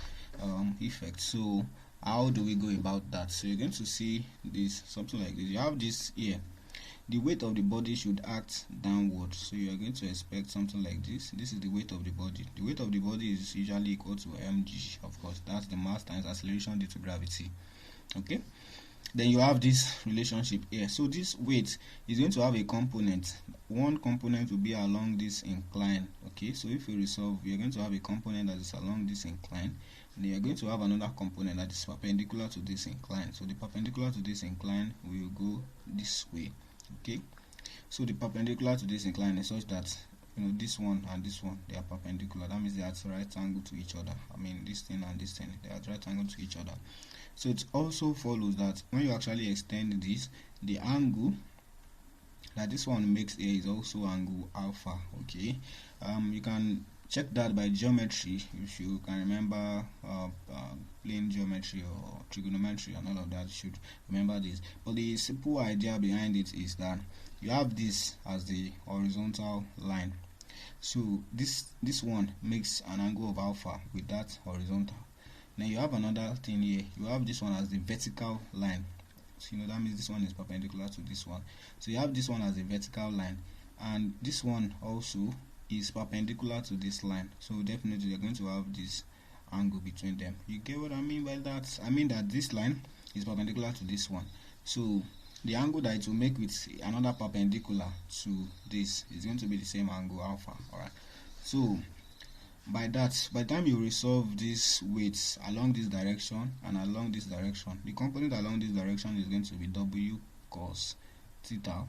effect. So how do we go about that? So you're going to see this, something like this. You have this here, the weight of the body should act downward, so you are going to expect something like this. This is the weight of the body. The weight of the body is usually equal to mg, of course, that's the mass times acceleration due to gravity. Okay, then you have this relationship here. So this weight is going to have a component. One component will be along this incline. Okay, so if you resolve, you're going to have a component that is along this incline, and then you're going to have another component that is perpendicular to this incline. So the perpendicular to this incline will go this way. Okay, so the perpendicular to this incline is such that this one and this one, they are perpendicular. That means they are at right angle to each other. I mean, this thing and this thing, they are at right angle to each other. So it also follows that when you actually extend this, the angle that this one makes here is also angle alpha. Okay, you can check that by geometry, if you can remember plane geometry or trigonometry and all of that. You should remember this. But the simple idea behind it is that you have this as the horizontal line. So this one makes an angle of alpha with that horizontal. Now you have another thing here, you have this one as the vertical line. So that means this one is perpendicular to this one. So you have this one as a vertical line, and this one also is perpendicular to this line. So definitely you're going to have this angle between them. You get what I mean by that? I mean that this line is perpendicular to this one. So the angle that it will make with another perpendicular to this is going to be the same angle alpha. Alright. So by that, by the time you resolve these weights along this direction and along this direction, the component along this direction is going to be w cos theta.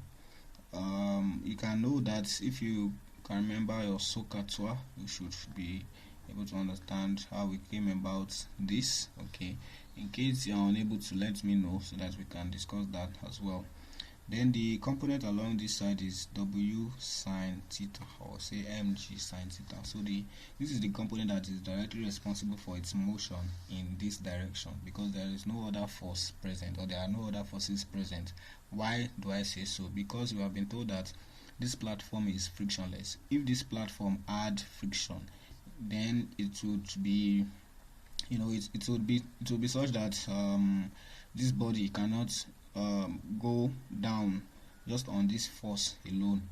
You can know that if you can remember your SOHCAHTOA, you should be able to understand how we came about this. Okay, in case you are unable to, let me know so that we can discuss that as well. Then the component along this side is w sine theta, or say mg sine theta. So this is the component that is directly responsible for its motion in this direction, because there is no other force present, or there are no other forces present. Why do I say so? Because we have been told that this platform is frictionless. If this platform had friction, then it would be, it would be such that this body cannot go down just on this force alone.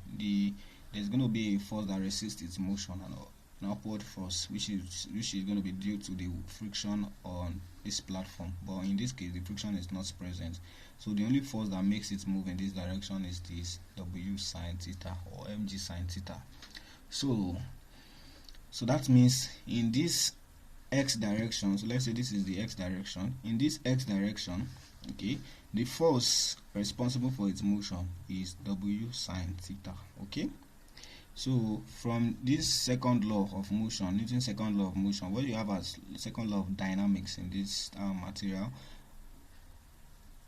There's going to be a force that resists its motion, and an upward force which is going to be due to the friction on this platform. But in this case, the friction is not present, so the only force that makes it move in this direction is this w sine theta, or mg sine theta. So that means in this x direction, so let's say this is the x direction, in this x direction, okay, the force responsible for its motion is w sine theta. Okay, so from this second law of motion, Newton's second law of motion, what you have as second law of dynamics in this material,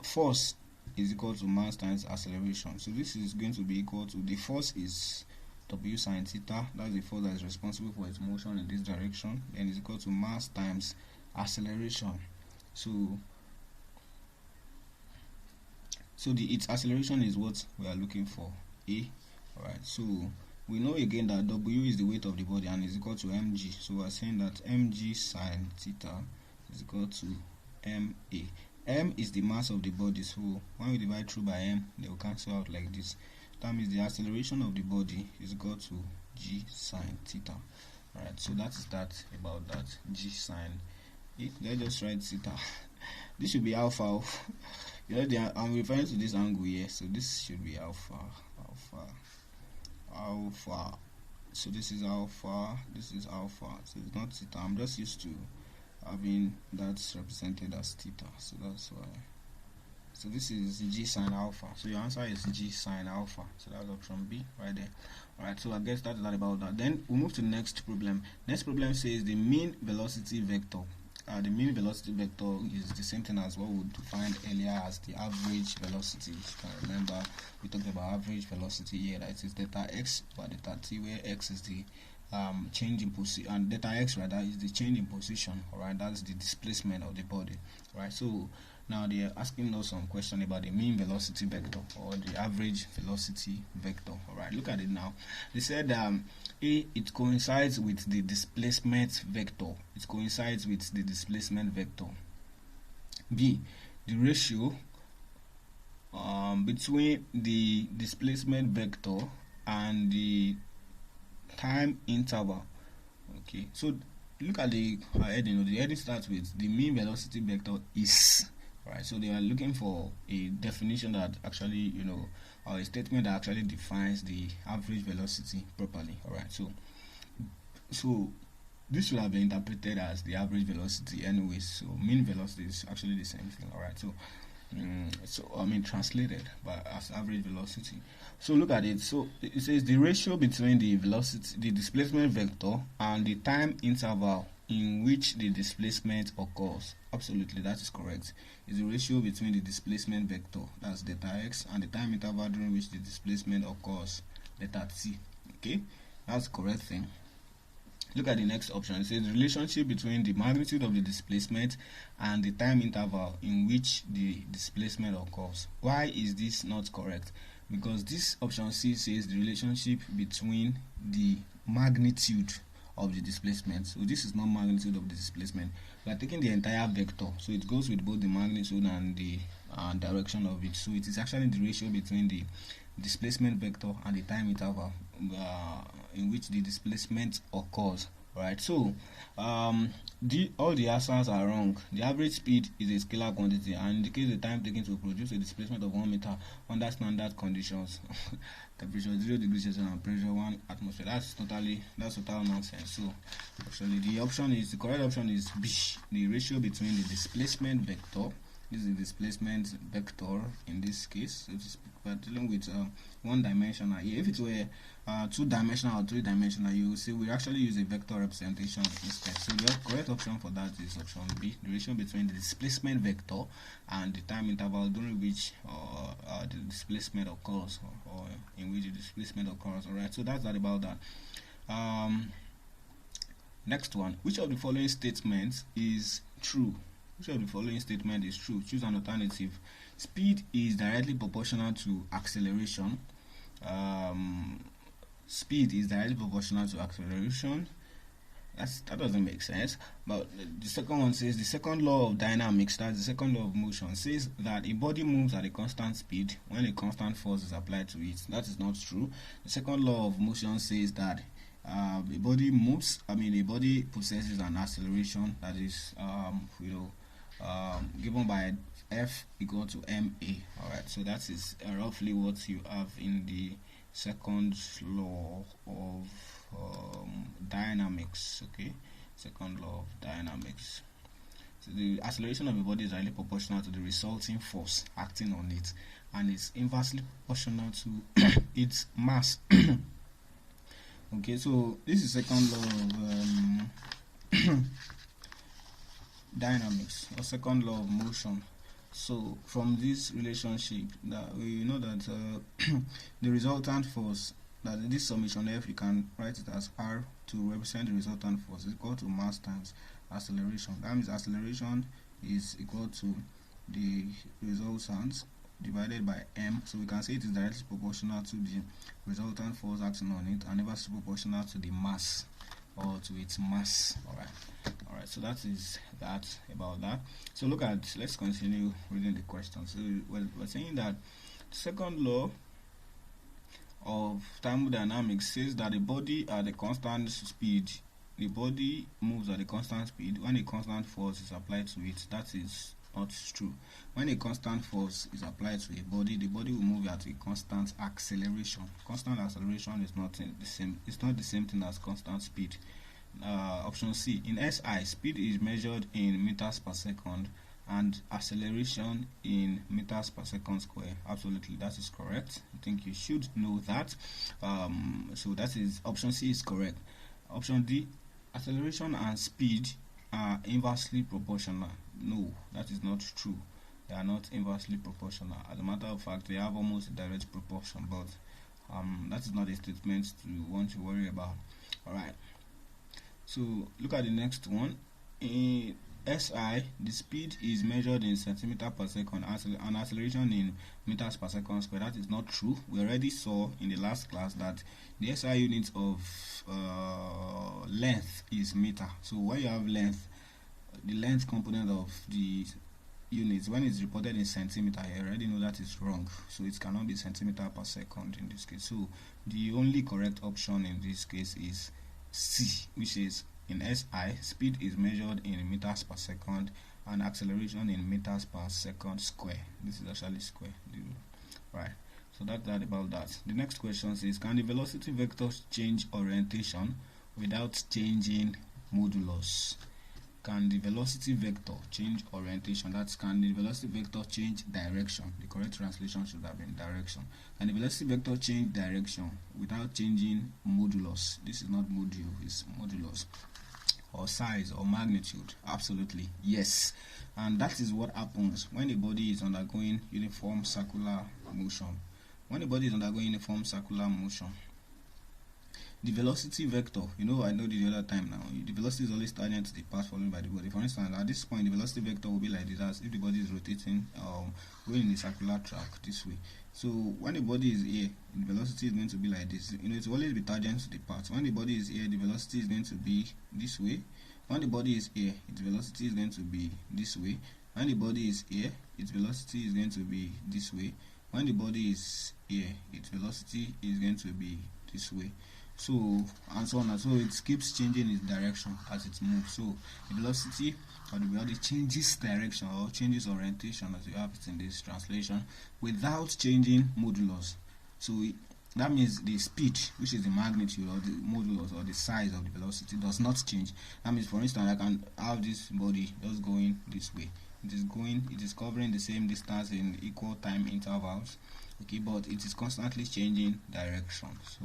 force is equal to mass times acceleration. So this is going to be equal to, the force is w sine theta, that's the force that is responsible for its motion in this direction, then is equal to mass times acceleration. So its acceleration is what we are looking for, a. Alright, so we know again that W is the weight of the body and is equal to mg. So we're saying that mg sine theta is equal to ma. M is the mass of the body, so when we divide through by m, they will cancel out like this. That means the acceleration of the body is equal to g sine theta. Alright, so that is that about that. G sine. Let's just write theta. This should be alpha. I'm referring to this angle here, so this should be alpha. So this is alpha, this is alpha, so it's not theta. I'm just used to having that represented as theta, so that's why. So this is g sine alpha, so your answer is g sine alpha, so that's option B right there. Alright, so I guess that is that about that. Then we'll move to the next problem. Next problem says the mean velocity vector. The mean velocity vector is the same thing as what we defined earlier as the average velocity. If you can remember, we talked about average velocity here, that is delta x over delta t, where x is the change in position, and delta x rather is the change in position. Alright, that's the displacement of the body. Alright, so now they are asking us some question about the mean velocity vector or the average velocity vector. Alright, look at it now. They said A, it coincides with the displacement vector. It coincides with the displacement vector. B, the ratio between the displacement vector and the time interval. Okay, so look at the heading. The heading starts with the mean velocity vector is. Right, so they are looking for a definition that actually, or a statement that actually defines the average velocity properly. Alright, so this should have been interpreted as the average velocity anyways. So mean velocity is actually the same thing. Alright, so translated by as average velocity. So look at it. So it says the ratio between the velocity, the displacement vector, and the time interval in which the displacement occurs. Absolutely, that is correct. Is the ratio between the displacement vector, that's delta x, and the time interval during which the displacement occurs, delta t. Okay, that's the correct thing. Look at the next option. It says the relationship between the magnitude of the displacement and the time interval in which the displacement occurs. Why is this not correct? Because this option C says the relationship between the magnitude of the displacement. So this is not magnitude of the displacement. We are taking the entire vector, so it goes with both the magnitude and the direction of it. So it is actually the ratio between the displacement vector and the time interval in which the displacement occurs. Right, so all the answers are wrong. The average speed is a scalar quantity and indicates the time taken to produce a displacement of 1 meter under standard conditions. Temperature 0 degrees Celsius and pressure 1 atmosphere. That's total nonsense. So actually the correct option is B, the ratio between the displacement vector. This is the displacement vector in this case. We're dealing with one dimensional here. If it were two-dimensional or three-dimensional, you will see we actually use a vector representation instead. So the correct option for that is option B, the ratio between the displacement vector and the time interval during which the displacement occurs, or in which the displacement occurs. Alright, so that's that about that. Next one, which of the following statements is true? Which of the following statement is true? Choose an alternative. Speed is directly proportional to acceleration. Speed is directly proportional to acceleration. That doesn't make sense. But the second one says the second law of dynamics, that's the second law of motion, says that a body moves at a constant speed when a constant force is applied to it. That is not true. The second law of motion says that a body moves. A body possesses an acceleration that is given by F equal to ma. Alright, so that is roughly what you have in the second law of dynamics. Okay, second law of dynamics. So the acceleration of a body is directly proportional to the resulting force acting on it, and it's inversely proportional to its mass. Okay, so this is second law of dynamics, or second law of motion. So from this relationship, that we know that the resultant force, that this summation F, you can write it as R to represent the resultant force, is equal to mass times acceleration. That means acceleration is equal to the resultant divided by m. So we can say it is directly proportional to the resultant force acting on it, and inversely proportional to the mass, or to its mass. Alright, so that is that about that. So let's continue reading the question. So we're saying that the second law of thermodynamics says that the body at a constant speed, the body moves at a constant speed when a constant force is applied to it. That is not true. When a constant force is applied to a body, the body will move at a constant acceleration. Constant acceleration is not the same. It's not the same thing as constant speed. Option C. In SI, speed is measured in meters per second, and acceleration in meters per second square. Absolutely, that is correct. I think you should know that. So that is option C is correct. Option D, acceleration and speed are inversely proportional. No, that is not true. They are not inversely proportional. As a matter of fact, they have almost a direct proportion, but that is not a statement to want to worry about. Alright, so look at the next one. In SI, the speed is measured in centimeter per second and acceleration in meters per second square. That is not true. We already saw in the last class that the SI unit of length is meter. So when you have length, the length component of the units, when it's reported in centimeter, you already know that is wrong. So it cannot be centimeter per second in this case. So the only correct option in this case is C, which is in SI, speed is measured in meters per second and acceleration in meters per second square. This is actually square. Right. So that's that about that. The next question says, can the velocity vector change orientation without changing modulus? Can the velocity vector change orientation? That's can the velocity vector change direction? The correct translation should have been direction. Can the velocity vector change direction without changing modulus? This is not module, it's modulus. Or size or magnitude? Absolutely yes. And that is what happens when a body is undergoing uniform circular motion. When a body is undergoing uniform circular motion, the velocity vector, I know the other time now, the velocity is always tangent to the path followed by the body. For instance, at this point, the velocity vector will be like this, as if the body is rotating, going in a circular track this way. So when the body is here, the velocity is going to be like this. It will always be tangent to the path. When the body is here, the velocity is going to be this way. When the body is here, its velocity is going to be this way. When the body is here, its velocity is going to be this way. When the body is here, its velocity is going to be this way. So and so on, and so it keeps changing its direction as it moves. So the velocity or the body changes direction or changes orientation, as you have it in this translation, without changing modulus. So that means the speed, which is the magnitude or the modulus or the size of the velocity, does not change. That means, for instance, I can have this body just going this way. It is covering the same distance in equal time intervals, okay, but it is constantly changing direction. So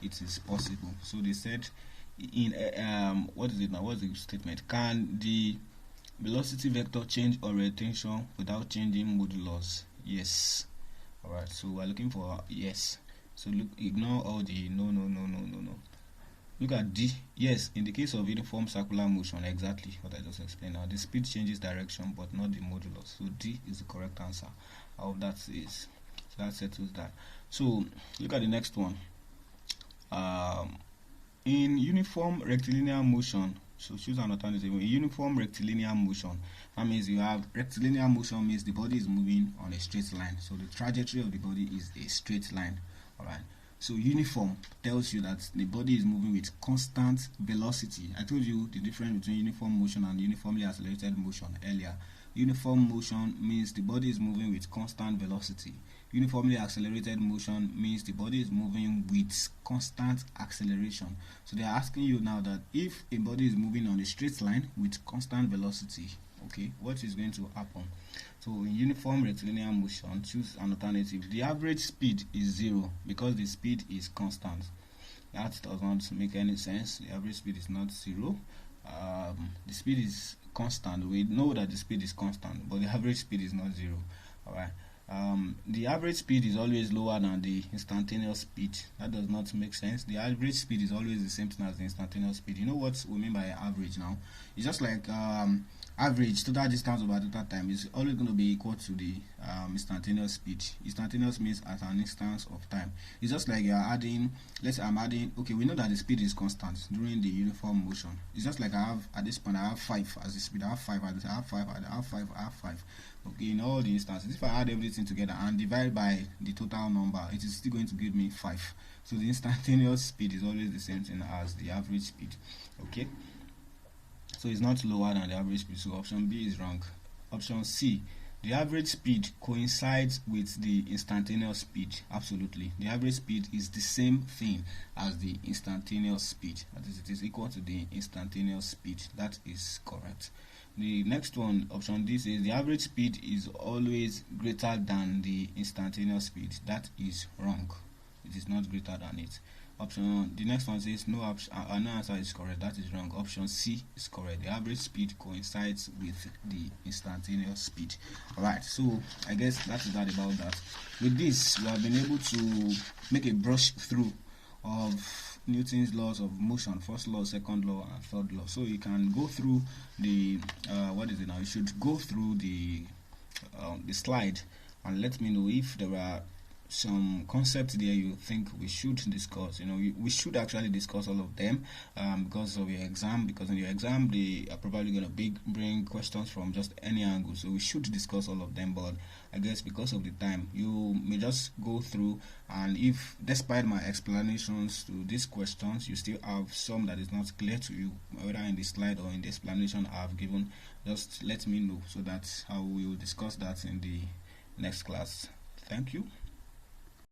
it is possible. So they said in what is it now? What's the statement? Can the velocity vector change orientation without changing modulus? Yes. Alright, so we're looking for yes. So look, ignore all the no. Look at D. Yes, in the case of uniform circular motion, exactly what I just explained now. The speed changes direction but not the modulus. So D is the correct answer. I hope that is, so that settles that. So look at the next one. In uniform rectilinear motion, so choose an alternative. In uniform rectilinear motion, that means you have rectilinear motion means the body is moving on a straight line. So the trajectory of the body is a straight line. Alright. So uniform tells you that the body is moving with constant velocity. I told you the difference between uniform motion and uniformly accelerated motion earlier. Uniform motion means the body is moving with constant velocity. Uniformly accelerated motion means the body is moving with constant acceleration. So they are asking you now that if a body is moving on a straight line with constant velocity, okay, what is going to happen? So in uniform rectilinear motion, choose an alternative. The average speed is 0 because the speed is constant. That does not make any sense. The average speed is not 0. The speed is constant. We know that the speed is constant, but the average speed is not 0. Alright. The average speed is always lower than the instantaneous speed. That does not make sense. The average speed is always the same thing as the instantaneous speed. You know what we mean by average now? It's just like average total distance over total time is always going to be equal to the instantaneous speed. Instantaneous means at an instance of time. It's just like you are adding, let's say I'm adding, okay, we know that the speed is constant during the uniform motion. It's just like I have, at this point I have 5 as the speed, I have 5, I have 5, I have 5, I have 5. Okay, in all the instances, if I add everything together and divide by the total number, it is still going to give me 5. So the instantaneous speed is always the same thing as the average speed. Okay, so it's not lower than the average speed. So option B is wrong. Option C, the average speed coincides with the instantaneous speed. Absolutely, the average speed is the same thing as the instantaneous speed. That is, it is equal to the instantaneous speed. That is correct. The next one, option D, says the average speed is always greater than the instantaneous speed. That is wrong. It is not greater than it. The next one says no answer is correct. That is wrong. Option C is correct. The average speed coincides with the instantaneous speed. Alright, so I guess that is that about that. With this, we have been able to make a brush through of Newton's laws of motion, first law, second law, and third law. So you can go through the what is it now? You should go through the slide and let me know if there are some concepts there you think we should discuss. We should actually discuss all of them because of your exam, because in your exam they are probably going to bring questions from just any angle, so we should discuss all of them. But I guess because of the time, you may just go through, and if despite my explanations to these questions you still have some that is not clear to you, whether in the slide or in the explanation I've given, just let me know so that I will discuss that in the next class. Thank you.